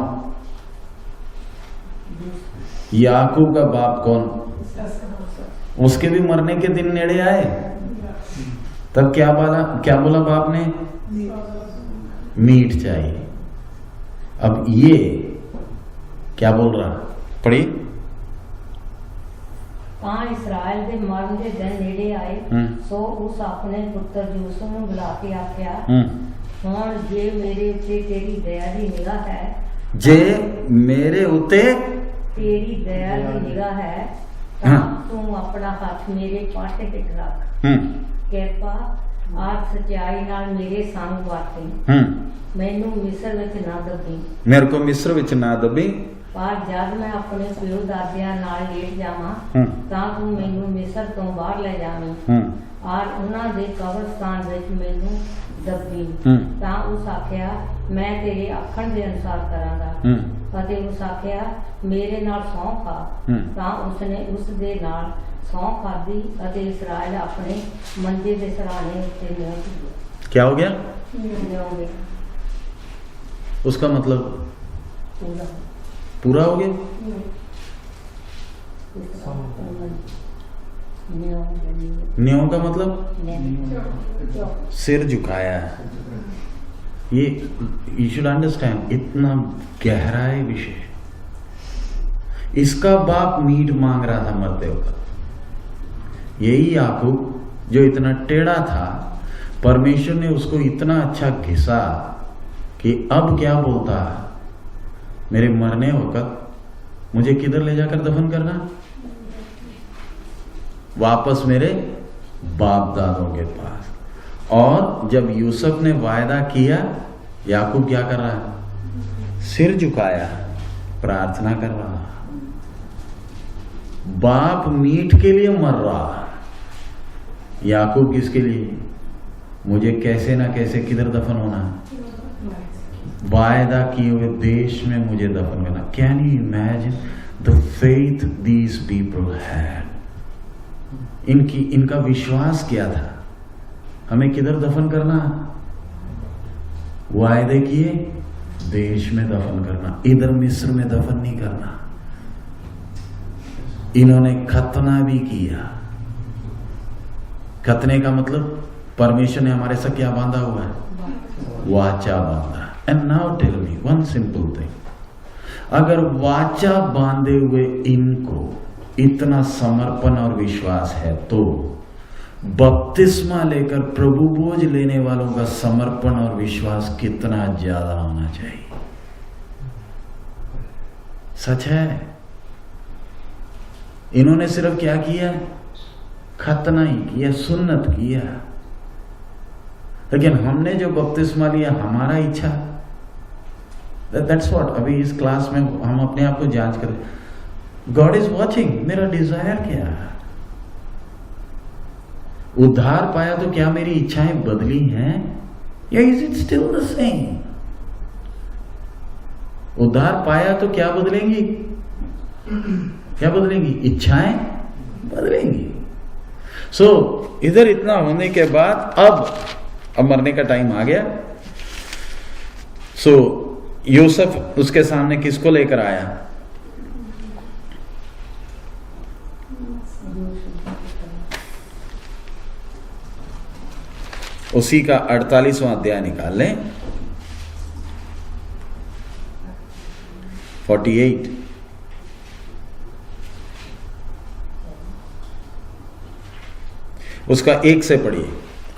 याकूब का बाप कौन? उसके भी मरने के दिन नेड़े आए, तब क्या बोला बाप ने? मीट चाहिए। अब ये क्या बोल रहा, पढ़ी? तां इसराइल दे मरण दे दिन नेड़े आए, सो उस अपने पुत्र यूसुफ ने बुला के आख्या, हुण जे मेरे उत्ते तेरी दया दी निगाह है, जे मेरे उत्ते तेरी दया दी निगाह है, तां तू अपना हाथ मेरे पाटे ते रख, किरपा आर सच्चाई नाल मेरे संग वरती, मैनू मिस्र विच ना दबी, मेरे को मिस्र विच ना दबी, पर जद मैं अपने पिओ दादियां नाल लेट जावां, तां तू मैनू मिस्र तो बाहर ले जावीं, और उन्हां दे कब्रस्तान विच मैनू दबी। तां उस आख्या, मैं तेरे आखण दे अनुसार करांगा। अते उस आख्या, मेरे नाल सौं खा। तां उसने उस दे नाल सौं खाधी, अते इसराइल अपने मंजे दे सराहने उत्ते न्यों गया। क्या हो गया? न्यों गया। उसका मतलब पूरा पूरा हो गया। न्यों का मतलब सिर झुकाया है। ये यू शुड अंडरस्टैंड, इतना गहरा है विषय। इसका बाप मीट मांग रहा था मरते वक्त। यही याकूब जो इतना टेढ़ा था, परमेश्वर ने उसको इतना अच्छा घिसा कि अब क्या बोलता, मेरे मरने वक्त मुझे किधर ले जाकर दफन करना? वापस मेरे बाप दादों के पास। और जब यूसुफ ने वायदा किया, याकूब क्या कर रहा है? सिर झुकाया, प्रार्थना कर रहा। बाप मीट के लिए मर रहा, याकूब किसके लिए? मुझे कैसे ना कैसे किधर दफन होना, वायदा किए हुए देश में मुझे दफन करना। Can you imagine the faith these people had? इनका विश्वास क्या था? हमें किधर दफन करना? वायदे किए देश में दफन करना, इधर मिस्र में दफन नहीं करना। इन्होंने खतना भी किया। खतने का मतलब परमेश्वर ने हमारे साथ क्या बांधा हुआ है? वाचा बांधा। And now tell me one simple thing, अगर वाचा बांधे हुए इनको इतना समर्पण और विश्वास है, तो बपतिस्मा लेकर प्रभु बोझ लेने वालों का समर्पण और विश्वास कितना ज्यादा होना चाहिए। सच है। इन्होंने सिर्फ क्या किया? खतना ही किया, सुन्नत किया। लेकिन हमने जो बपतिस्मा लिया, हमारा इच्छा, दैट्स व्हाट। अभी इस क्लास में हम अपने आप को जांच करें। गॉड इज वॉचिंग, मेरा डिजायर क्या है? उद्धार पाया तो क्या मेरी इच्छाएं बदली हैं, या is it still the same? उद्धार पाया तो क्या बदलेंगी? क्या बदलेंगी? इच्छाएं बदलेंगी। सो इधर इतना होने के बाद अब मरने का टाइम आ गया। सो यूसुफ उसके सामने किसको लेकर आया? उसी का 48वां अध्याय निकाल लें, 48। उसका 1 से पढ़िए,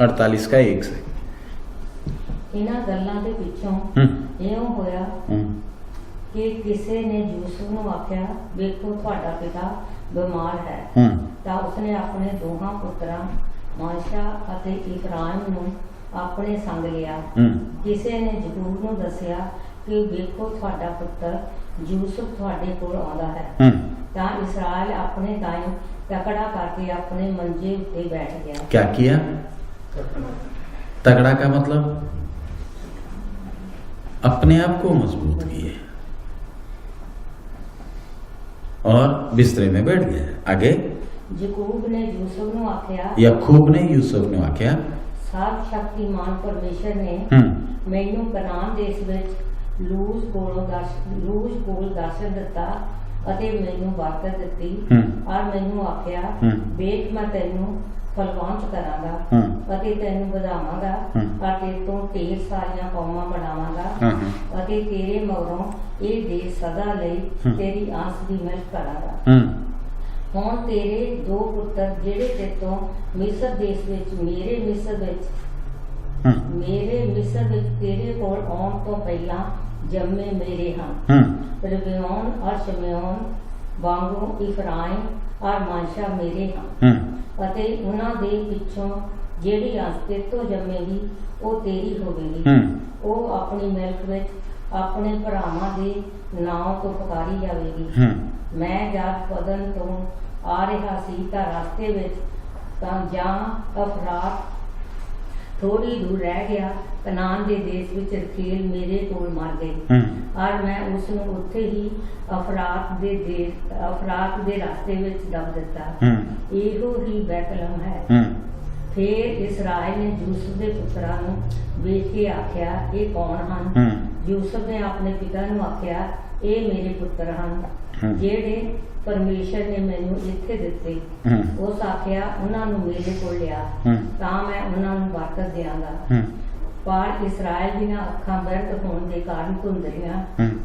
48 का 1 से। इन्हां गल्लां दे पिछों इउं होया कि किसी ने यूसुफ नूं आख्या, वेखो तुहाडा पिता बीमार है। तां उसने अपने दोहां पुत्रां माशा अते इफ्राइम नूं अपने संग लिया। किसी ने जहूर नूं दस्सिया कि वेखो तुहाडा पुत्र यूसुफ तुहाडे कोल आउंदा है। तां इसराइल अपने ताईं तकड़ा करके अपने मंजे उत्ते बैठ गया। क्या किया? तगड़ा का मतलब अपने आप को मजबूत किए और बिस्तरे में बैठ गए। आगे ਯਕੂਬ ਨੇ ਯੂਸਫ ਨੂੰ ਆਖਿਆ, याकूब ने यूसुफ ने आख्या, ਸਰਬ ਸ਼ਕਤੀਮਾਨ ਪਰਮੇਸ਼ਰ ਨੇ ਮੈਨੂੰ ਕਨਾਨ ਦੇਸ਼ ਵਿੱਚ ਲੂਜ਼ ਕੋਲ ਦਰਸ਼ਨ ਦਿੱਤਾ ਅਤੇ ਮੈਨੂੰ ਬਰਕਤ ਦਿੱਤੀ ਔਰ ਮੈਨੂੰ ਆਖਿਆ, ਵੇਖ ਮੈਂ ਤੈਨੂੰ ਫਲਵੰਤ ਕਰਾਂਗਾ ਅਤੇ ਤੈਨੂੰ ਵਧਾਵਾਂਗਾ ਅਤੇ ਤੋਂ ਢੇਰ ਸਾਰੀਆਂ ਕੌਮਾਂ ਬਣਾਵਾਂਗਾ ਅਤੇ ਤੇਰੇ ਮਗਰੋਂ ਇਹ ਦੇਸ਼ ਸਦਾ ਲਈ ਤੇਰੀ ਆਸ ਦੀ ਮਿਹਨਤ ਕਰਾਂਗਾ। ਹੁਣ ਤੇਰੇ ਦੋ ਪੁੱਤਰ ਜਿਹੜੇ ਤੇਤੋਂ ਮਿਸਰ ਦੇਸ਼ ਵਿੱਚ ਮੇਰੇ ਮਿਸਰ ਵਿੱਚ ਤੇਰੇ ਕੋਲ ਆਉਣ ਤੋਂ ਪਹਿਲਾਂ ਜੰਮੇ ਮੇਰੇ ਹਨ। ਰਬਿਓਨ ਔਰ ਸ਼ਮਿਓਨ ਵਾਂਗੂ ਇਫਰਾਇਮ ਔਰ ਮਾਨਸ਼ਾ ਮੇਰੇ ਹਨ ਅਤੇ ਉਹਨਾਂ ਦੇ ਪਿੱਛੋਂ ਜਿਹੜੀ ਅੰਸ ਤੇਤੋਂ ਜੰਮੇਗੀ ਉਹ ਤੇਰੀ ਹੋਵੇਗੀ। ਉਹ ਆਪਣੀ ਮਿਲਕ ਵਿੱਚ ਆਪਣੇ ਭਰਾਵਾਂ ਦੇ ਨਾਂ ਤੋਂ ਪੁਕਾਰੀ ਜਾਵੇਗੀ। ਮੈਂ ਜਦ ਪਦਨ ਤੋਂ ਆ ਰਿਹਾ ਸੀ ਤਾਂ ਰਸਤੇ ਵਿੱਚ ਤਾਂ ਜਾਂ ਅਫਰਾਤ ਥੋੜੀ ਦੂਰ ਰਹਿ ਗਿਆ, ਕਨਾਨ ਦੇ ਦੇਸ਼ ਵਿੱਚ ਰਖੇਲ ਮੇਰੇ ਕੋਲ ਮਰ ਗਏ ਔਰ ਮੈਂ ਉਸ ਨੂੰ ਉੱਥੇ ਹੀ ਅਫਰਾਤ ਦੇ ਰਸਤੇ ਵਿੱਚ ਦਬ ਦਿੱਤਾ। ਇਹੋ ਹੀ ਬੈਤਲਹਮ ਹੈ। ਫਿਰ ਇਸਰਾਇਲ ਨੇ ਯੂਸੁਫ ਦੇ ਪੁੱਤਰਾਂ ਨੂੰ ਵੇਖ ਕੇ ਆਖਿਆ, ਇਹ ਕੌਣ ਹਨ? ਯੂਸੁਫ ਨੇ ਆਪਣੇ ਪਿਤਾ ਨੂੰ ਆਖਿਆ, ਇਹ ਮੇਰੇ ਪੁੱਤਰ ਹਨ ਜਿਹੜੇ ਪਰਮੇਸ਼ਰ ਨੇ ਮੈਨੂੰ ਇੱਥੇ ਦਿੱਤੇ। ਉਸ ਆਖਿਆ, ਉਹਨਾਂ ਨੂੰ ਮੇਰੇ ਕੋਲ ਲਿਆ ਤਾਂ ਮੈਂ ਉਹਨਾਂ ਨੂੰ ਬਰਕਤ ਦਿਆਂਗਾ। ਪਰ ਇਸਰਾਇਲ ਦੀਆਂ ਅੱਖਾਂ ਬਿਰਧ ਹੋਣ ਦੇ ਕਾਰਨ ਧੁੰਦਲੀਆਂ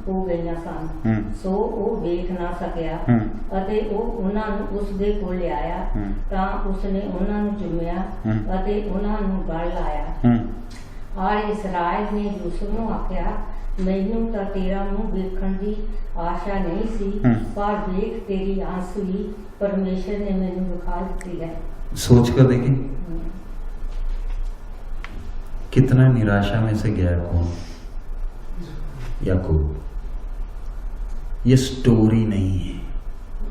ਹੋ ਗਈਆਂ ਸਨ, ਸੋ ਉਹ ਵੇਖ ਨਾ ਸਕਿਆ ਅਤੇ ਉਹ ਉਹਨਾਂ ਨੂੰ ਉਸ ਦੇ ਕੋਲ ਲਿਆਇਆ ਤਾਂ ਉਸਨੇ ਉਹਨਾਂ ਨੂੰ ਚੁੰਮਿਆ ਅਤੇ ਉਹਨਾਂ ਨੂੰ ਗਲ ਲਾਇਆ। ਔਰ ਇਸਰਾਇਲ ਨੇ ਯੂਸੁਫ ਨੂੰ ਆਖਿਆ, ਮੈਨੂੰ ਤਾਂ ਤੇਰਾ ਮੂੰਹ ਵੇਖਣ ਦੀ ਆਸ਼ਾ ਨਹੀਂ ਸੀ, पर देख तेरी आंसू ही परमेश्वर ने मैंने दिखा दी है। सोच कर देखें कितना निराशा में से गया कौन? याकूब। ये स्टोरी नहीं है,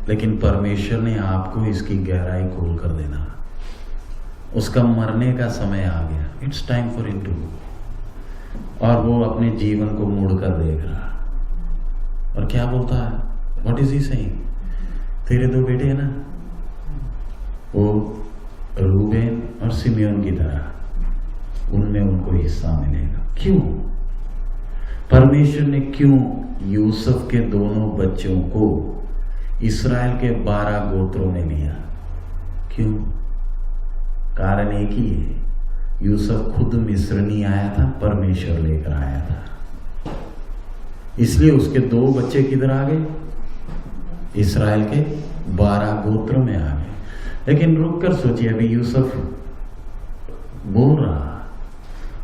लेकिन परमेश्वर ने आपको इसकी गहराई खोल कर देना। उसका मरने का समय आ गया, it's time for him to, और वो अपने जीवन को मुड़कर देख रहा और क्या बोलता है? What is he saying? तेरे दो बेटे हैं ना, वो रूबेन और सिमियोन की तरह, उनमें उनको हिस्सा मिलेगा। क्यों? परमेश्वर ने क्यों यूसुफ के दोनों बच्चों को इस्राएल के 12 गोत्रों में लिया? क्यों? कारण एक ही है, यूसुफ खुद मिस्र नहीं आया था, परमेश्वर लेकर आया था। इसलिए उसके 2 बच्चे किधर आ गए? इस्राएल के 12 गोत्रों में आ गए। लेकिन रुक कर सोचिए, अभी यूसुफ बोल रहा,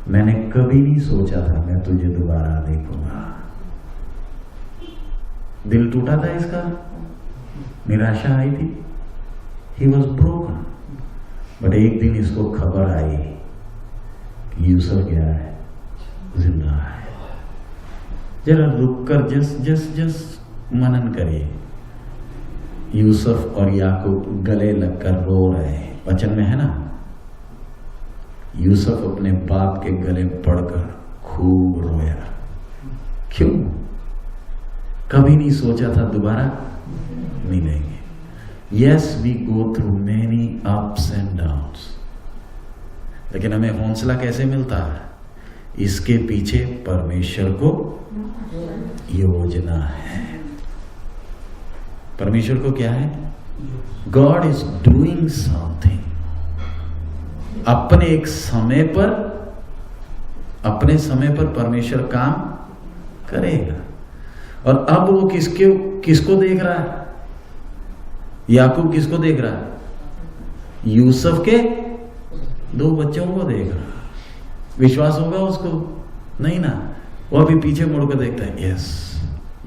मैंने कभी नहीं सोचा था मैं तुझे दोबारा देखूंगा। दिल टूटा था इसका, निराशा आई थी, ही वॉज ब्रोकन। बट एक दिन इसको खबर आई कि यूसुफ क्या है, जिंदा है। जरा रुक कर जस्ट मनन करिए। यूसुफ और याकूब गले लगकर रो रहे हैं, वचन में है ना, यूसुफ अपने बाप के गले पड़कर खूब रोया। क्यों? कभी नहीं सोचा था दोबारा मिलेंगे। Yes, we go through many ups and downs, लेकिन हमें हौसला कैसे मिलता है? इसके पीछे परमेश्वर को योजना है। परमेश्वर को क्या है? God is doing something. अपने समय पर परमेश्वर काम करेगा। और अब वो किसको देख रहा है? याकूब किसको देख रहा है? यूसुफ के 2 बच्चों को देख रहा। विश्वास होगा उसको? नहीं ना, वो अभी पीछे मुड़कर देखता है, यस,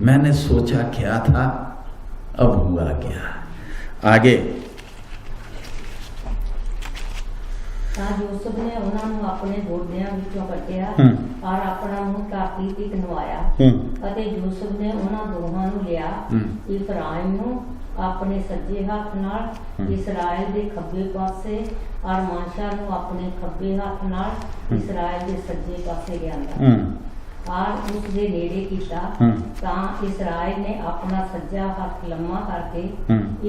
मैंने सोचा क्या था, अब हुआ क्या। आगे यूसुफ ने उन्होंने अपने गोदियां विचों कट्टिया और अपना मुंह धरती ते नवाया ਅਤੇ यूसुफ ने उन्होंने दोहां ਨੂੰ ਲਿਆ, ਇਫਰਾਇਮ ਨੂੰ ਆਪਣੇ ਸੱਜੇ ਹੱਥ ਨਾਲ ਇਸਰਾਇਲ ਦੇ ਖੱਬੇ ਪਾਸੇ और मानशा ਨੂੰ ਆਪਣੇ ਖੱਬੇ ਹੱਥ ਨਾਲ ਇਸਰਾਇਲ ਦੇ ਸੱਜੇ ਪਾਸੇ ਲਿਆਂਦਾ। और उसके नेड़े किया तां इसराइल ने अपना सज्जा हथ लम्मा करके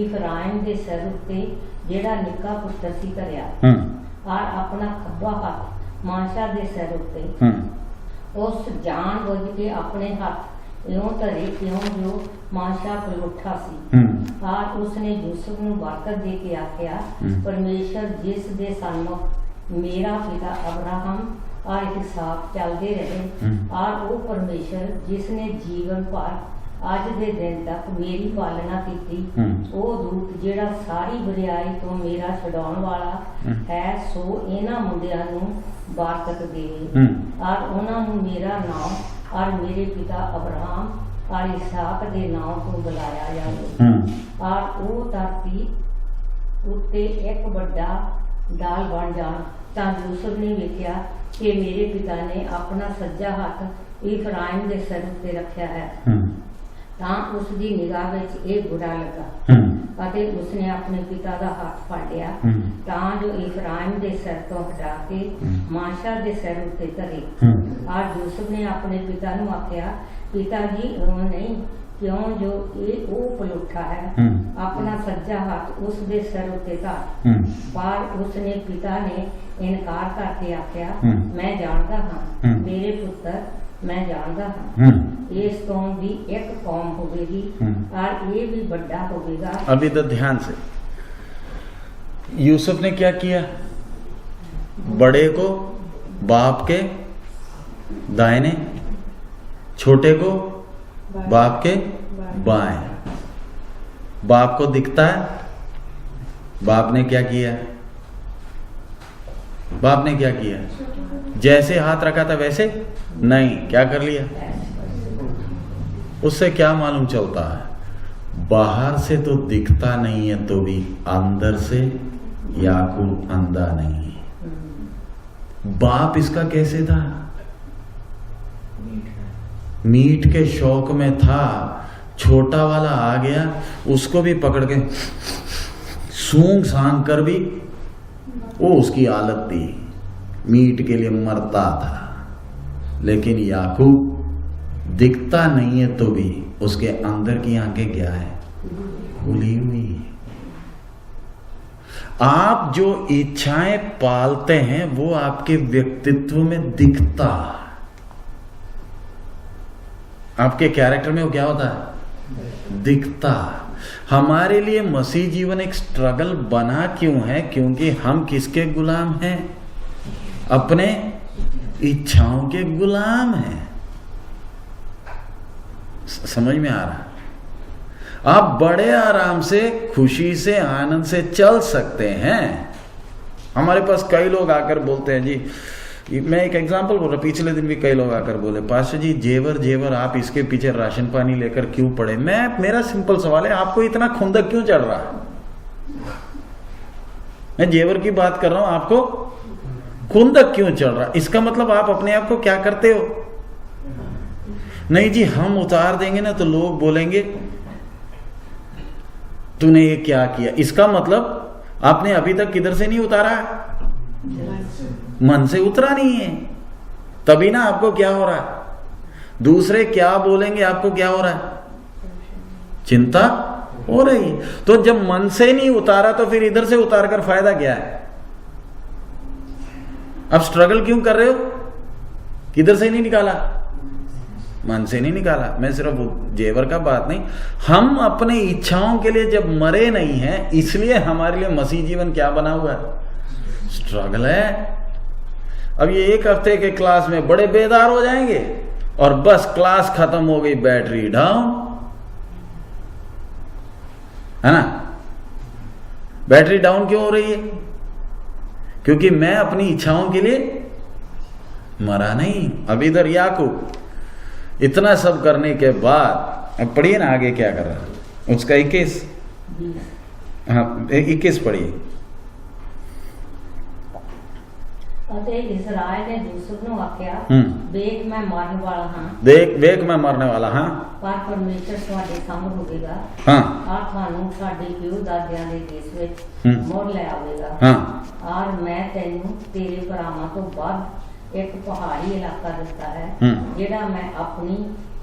इफ्राइम के सिर उत्ते जेड़ा निक्का पुत्र सी धरिया और अपना खब्बा हथ माशा के सिर उत्ते उस जान बुझ के अपने हाथ इयों धरे क्यों जो माशा पलूठा सी और उसने यूसुफ नूं बरकत दे के आख्या परमेश्वर जिस दे सन्मुख मेरा पिता अब्राहम और इसहाक चलते रहे और वो परमेश्वर जिसने जीवन भर अज दे दिन तक मेरी पालना की वो दूत जेड़ा सारी बुराई तो मेरा छुड़ाउण वाला है सो इन्हां मुंडियां नूं बरकत देवे और उन्हां नूं मेरा नाम और मेरे पिता अब्राहम और इसहाक दे नाम तो बुलाया जाए और वो धरती उत्ते एक बड़ा डाल बन जान। तां यूसुफ ने वेख्या कि मेरे पिता ने अपना सज्जा हाथ इफ्राइम के सिर उत्ते रखा है तां उसकी निगाह विच ये बुरा लगा अते उसने अपने पिता का हाथ फड़ लिया तां जो इफ्राइम के सिर तो हटा के माशा के सिर उत्ते धरे और यूसुफ ने अपने पिता नूं आख्या पिताजी नहीं क्यों जो ये वो पलूठा है अपना सज्जा हाथ उस दे सिर उत्ते धर पर उसने पिता ने इनकार करके आख्या मैं जानदा हां मेरे पुत्र मैं जानदा हां इस कौम भी एक कौम होगी और ये भी बड़ा होगा। अभी तो ध्यान से यूसुफ ने क्या किया, बड़े को बाप के दाहिने, छोटे को बाप के बाएं। बाप को दिखता है, बाप ने क्या किया, बाप ने क्या किया, जैसे हाथ रखा था वैसे नहीं, क्या कर लिया। उससे क्या मालूम चलता है, बाहर से तो दिखता नहीं है तो भी अंदर से याकूब अंधा नहीं है। बाप इसका कैसे था, मीट के शौक में था, छोटा वाला आ गया उसको भी पकड़ के सूंघ सांग कर भी वो उसकी हालत थी, मीट के लिए मरता था। लेकिन याकूब दिखता नहीं है तो भी उसके अंदर की आंखें क्या है, खुली हुई है। आप जो इच्छाएं पालते हैं वो आपके व्यक्तित्व में दिखता, आपके कैरेक्टर में वो क्या होता है, दिखता। हमारे लिए मसीह जीवन एक स्ट्रगल बना क्यों है, क्योंकि हम किसके गुलाम हैं, अपने इच्छाओं के गुलाम हैं। समझ में आ रहा, आप बड़े आराम से खुशी से आनंद से चल सकते हैं। हमारे पास कई लोग आकर बोलते हैं जी, मैं एक एग्जांपल बोल रहा, पिछले दिन भी कई लोग आकर बोले पास्टर जी जेवर जेवर आप इसके पीछे राशन पानी लेकर क्यों पड़े। मेरा सिंपल सवाल है, आपको इतना खुंदक क्यों चढ़ रहा है। मैं जेवर की बात कर रहा हूं, आपको खुंदक क्यों चढ़ रहा, इसका मतलब आप अपने आप को क्या करते हो। नहीं जी हम उतार देंगे ना तो लोग बोलेंगे तूने ये क्या किया, इसका मतलब आपने अभी तक किधर से नहीं उतारा है, मन से उतरा नहीं है, तभी ना आपको क्या हो रहा है, दूसरे क्या बोलेंगे आपको क्या हो रहा है, चिंता हो रही है। तो जब मन से नहीं उतारा तो फिर इधर से उतार कर फायदा क्या है। अब स्ट्रगल क्यों कर रहे हो, किधर से नहीं निकाला, मन से नहीं निकाला। मैं सिर्फ जेवर का बात नहीं, हम अपने इच्छाओं के लिए जब मरे नहीं हैं इसलिए हमारे लिए मसीह जीवन क्या बना हुआ है, स्ट्रगल है। अब ये एक हफ्ते के क्लास में बड़े बेदार हो जाएंगे और बस क्लास खत्म हो गई, बैटरी डाउन, है ना। बैटरी डाउन क्यों हो रही है, क्योंकि मैं अपनी इच्छाओं के लिए मरा नहीं। अब इधर याकूब इतना सब करने के बाद, अब पढ़िए ना आगे क्या कर रहा है, उसका 21, हाँ 21 पढ़िए। इस्राएल ने यूसुफ नूं आख्या देख मैं मरने वाला हां, देख मैं मरने वाला हां, पर परमेश्वर तुहाडे सामने होवेगा हां, और तुहानू साडे पिओ दादियां दे देश विच मोड़ ले आवेगा, हां, और मैं तैनू तेरे भरावां तो बाद एक पहाड़ी इलाका दिता है जेड़ा मैं अपनी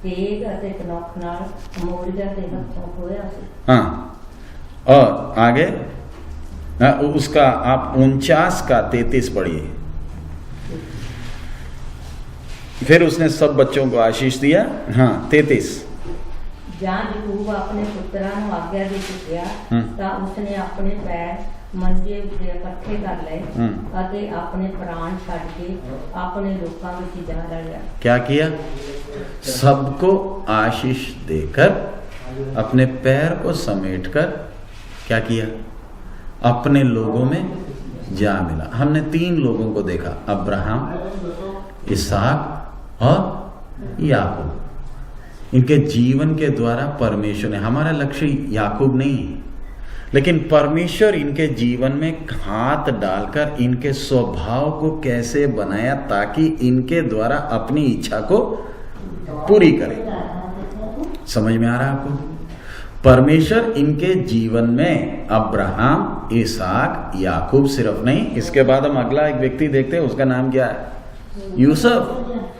तेग अते कनौख नाल मोरिया दे हथों खोया सी। हाँ, और आगे उसका आप 49 का 33 पढ़िए। फिर उसने सब बच्चों को आशीष दिया। हाँ, 33। जां याकूब अपने पुत्रां नूं आग्या दे चुकिया तां उसने अपने पैर मंजे उत्ते इकट्ठे कर लए अते अपने प्राण छड्ड के अपने लोकां विच जा रलिया। क्या किया? सबको आशीष देकर अपने पैर को समेटकर क्या किया? अपने लोगों में जा मिला। हमने 3 लोगों को देखा, अब्राहम, इसहाक और याकूब। इनके जीवन के द्वारा परमेश्वर ने, हमारा लक्ष्य याकूब नहीं है, लेकिन परमेश्वर इनके जीवन में हाथ डालकर इनके स्वभाव को कैसे बनाया ताकि इनके द्वारा अपनी इच्छा को पूरी करे। समझ में आ रहा है आपको? परमेश्वर इनके जीवन में अब्राहम, इसहाक, याकूब सिर्फ नहीं, इसके बाद हम अगला एक व्यक्ति देखते हैं, उसका नाम क्या है? यूसुफ।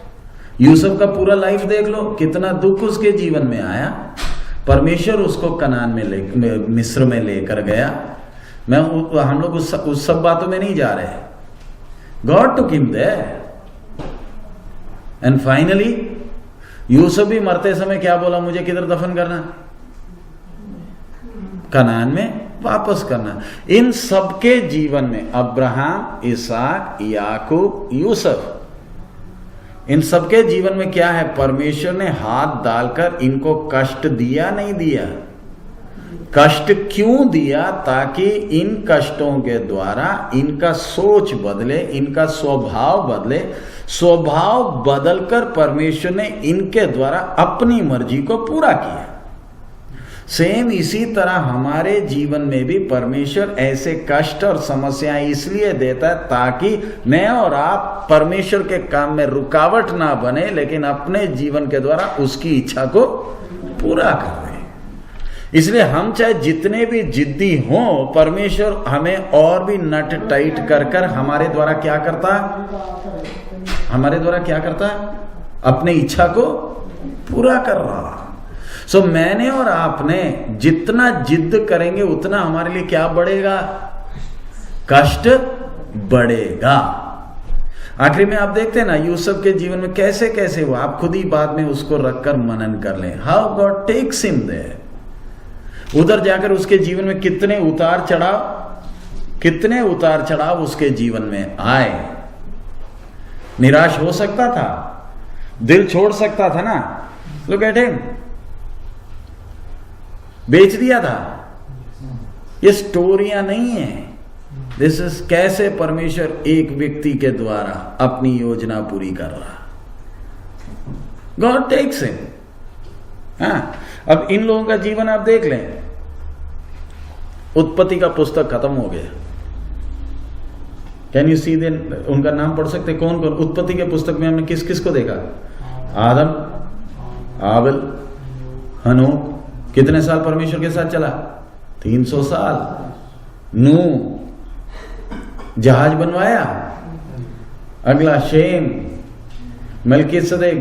यूसुफ का पूरा लाइफ देख लो, कितना दुख उसके जीवन में आया। परमेश्वर उसको कनान में मिस्र में लेकर गया। हम लोग उस सब बातों में नहीं जा रहे। God took him there and finally Yusuf भी मरते समय क्या बोला? मुझे किधर दफन करना? कनान में वापस करना। इन सबके जीवन में अब्राहम, इसहाक, याकूब, यूसुफ, इन सबके जीवन में क्या है? परमेश्वर ने हाथ डालकर इनको कष्ट दिया, नहीं दिया? कष्ट क्यों दिया? ताकि इन कष्टों के द्वारा इनका सोच बदले, इनका स्वभाव बदले। स्वभाव बदलकर परमेश्वर ने इनके द्वारा अपनी मर्जी को पूरा किया। सेम इसी तरह हमारे जीवन में भी परमेश्वर ऐसे कष्ट और समस्याएं इसलिए देता है ताकि मैं और आप परमेश्वर के काम में रुकावट ना बने, लेकिन अपने जीवन के द्वारा उसकी इच्छा को पूरा कर रहे। इसलिए हम चाहे जितने भी जिद्दी हों, परमेश्वर हमें और भी नट टाइट कर कर हमारे द्वारा क्या करता है? हमारे द्वारा क्या करता है? अपनी इच्छा को पूरा कर रहा। सो मैंने और आपने जितना जिद करेंगे उतना हमारे लिए क्या बढ़ेगा? कष्ट बढ़ेगा। आखिरी में आप देखते हैं ना यूसुफ के जीवन में कैसे कैसे हुआ। आप खुद ही बाद में उसको रखकर मनन कर लें। How God takes him there. उधर जाकर उसके जीवन में कितने उतार चढ़ाव उसके जीवन में आए। निराश हो सकता था, दिल छोड़ सकता था ना। लुक एट हिम, बेच दिया था। ये स्टोरियां नहीं है। दिस इज कैसे परमेश्वर एक व्यक्ति के द्वारा अपनी योजना पूरी कर रहा। God takes him. हाँ, अब इन लोगों का जीवन आप देख लें। उत्पत्ति का पुस्तक खत्म हो गया। Can you see then? उनका नाम पढ़ सकते कौन कौन? उत्पत्ति के पुस्तक में हमने किस किस को देखा? आदम, आबेल, हनोक। कितने साल परमेश्वर के साथ चला? 300 साल। नूह, जहाज बनवाया। अगला शेम, मलकीसदेक,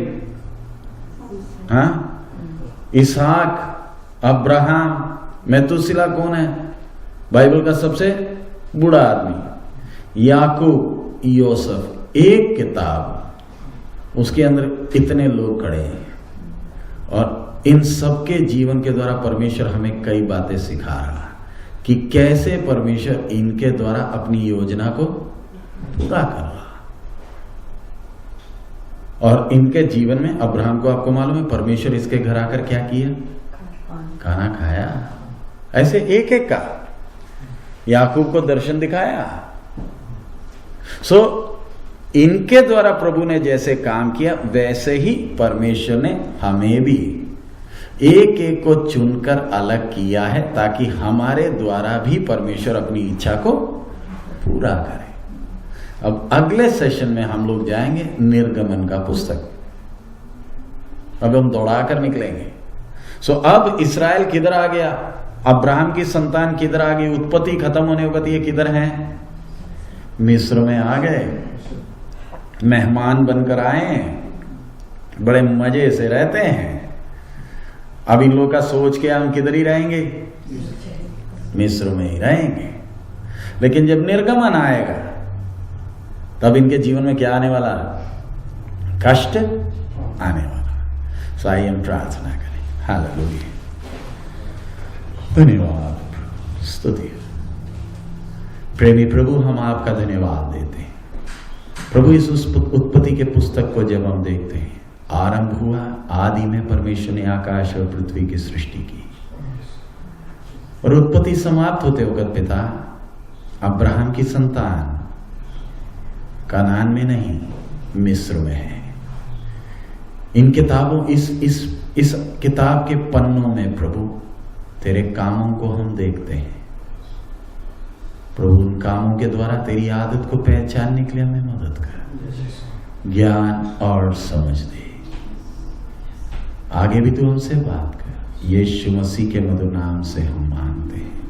हाँ, इसहाक, अब्राहम, मेतुसिला कौन है? बाइबल का सबसे बूढ़ा आदमी। याकूब, यूसुफ। एक किताब, उसके अंदर कितने लोग खड़े हैं। और इन सबके जीवन के द्वारा परमेश्वर हमें कई बातें सिखा रहा है कि कैसे परमेश्वर इनके द्वारा अपनी योजना को पूरा कर रहा। और इनके जीवन में अब्राहम को आपको मालूम है परमेश्वर इसके घर आकर क्या किया? खाना खाया। ऐसे एक एक का याकूब को दर्शन दिखाया। इनके द्वारा प्रभु ने जैसे काम किया वैसे ही परमेश्वर ने हमें भी एक एक को चुनकर अलग किया है ताकि हमारे द्वारा भी परमेश्वर अपनी इच्छा को पूरा करे। अब अगले सेशन में हम लोग जाएंगे निर्गमन का पुस्तक। अब हम दौड़ाकर निकलेंगे। अब इस्राएल किधर आ गया? अब्राहम की संतान किधर आ गई? उत्पत्ति खत्म होने वक्त ये किधर है? मिस्र में आ गए। मेहमान बनकर आए हैं, बड़े मजे से रहते हैं। अब इन लोग का सोच के हम किधर ही रहेंगे? मिस्र में ही रहेंगे। लेकिन जब निर्गमन आएगा तब इनके जीवन में क्या आने वाला? कष्ट आने वाला। सो आइए हम प्रार्थना करें। हालेलुया, धन्यवाद, स्तुति। प्रेमी प्रभु, हम आपका धन्यवाद देते हैं प्रभु। इस उत्पत्ति के पुस्तक को जब हम देखते हैं, आरंभ हुआ, आदि में परमेश्वर ने आकाश और पृथ्वी की सृष्टि की, और उत्पत्ति समाप्त होते वक्त पिता अब्राहम की संतान कनान में नहीं, मिस्र में है। इन किताबों इस किताब के पन्नों में प्रभु तेरे कामों को हम देखते हैं प्रभु। उन कामों के द्वारा तेरी आदत को पहचानने के लिए हमें मदद कर, ज्ञान और समझ दे। आगे भी तू हमसे बात कर, यीशु मसीह के मधुर नाम से हम मांगते हैं।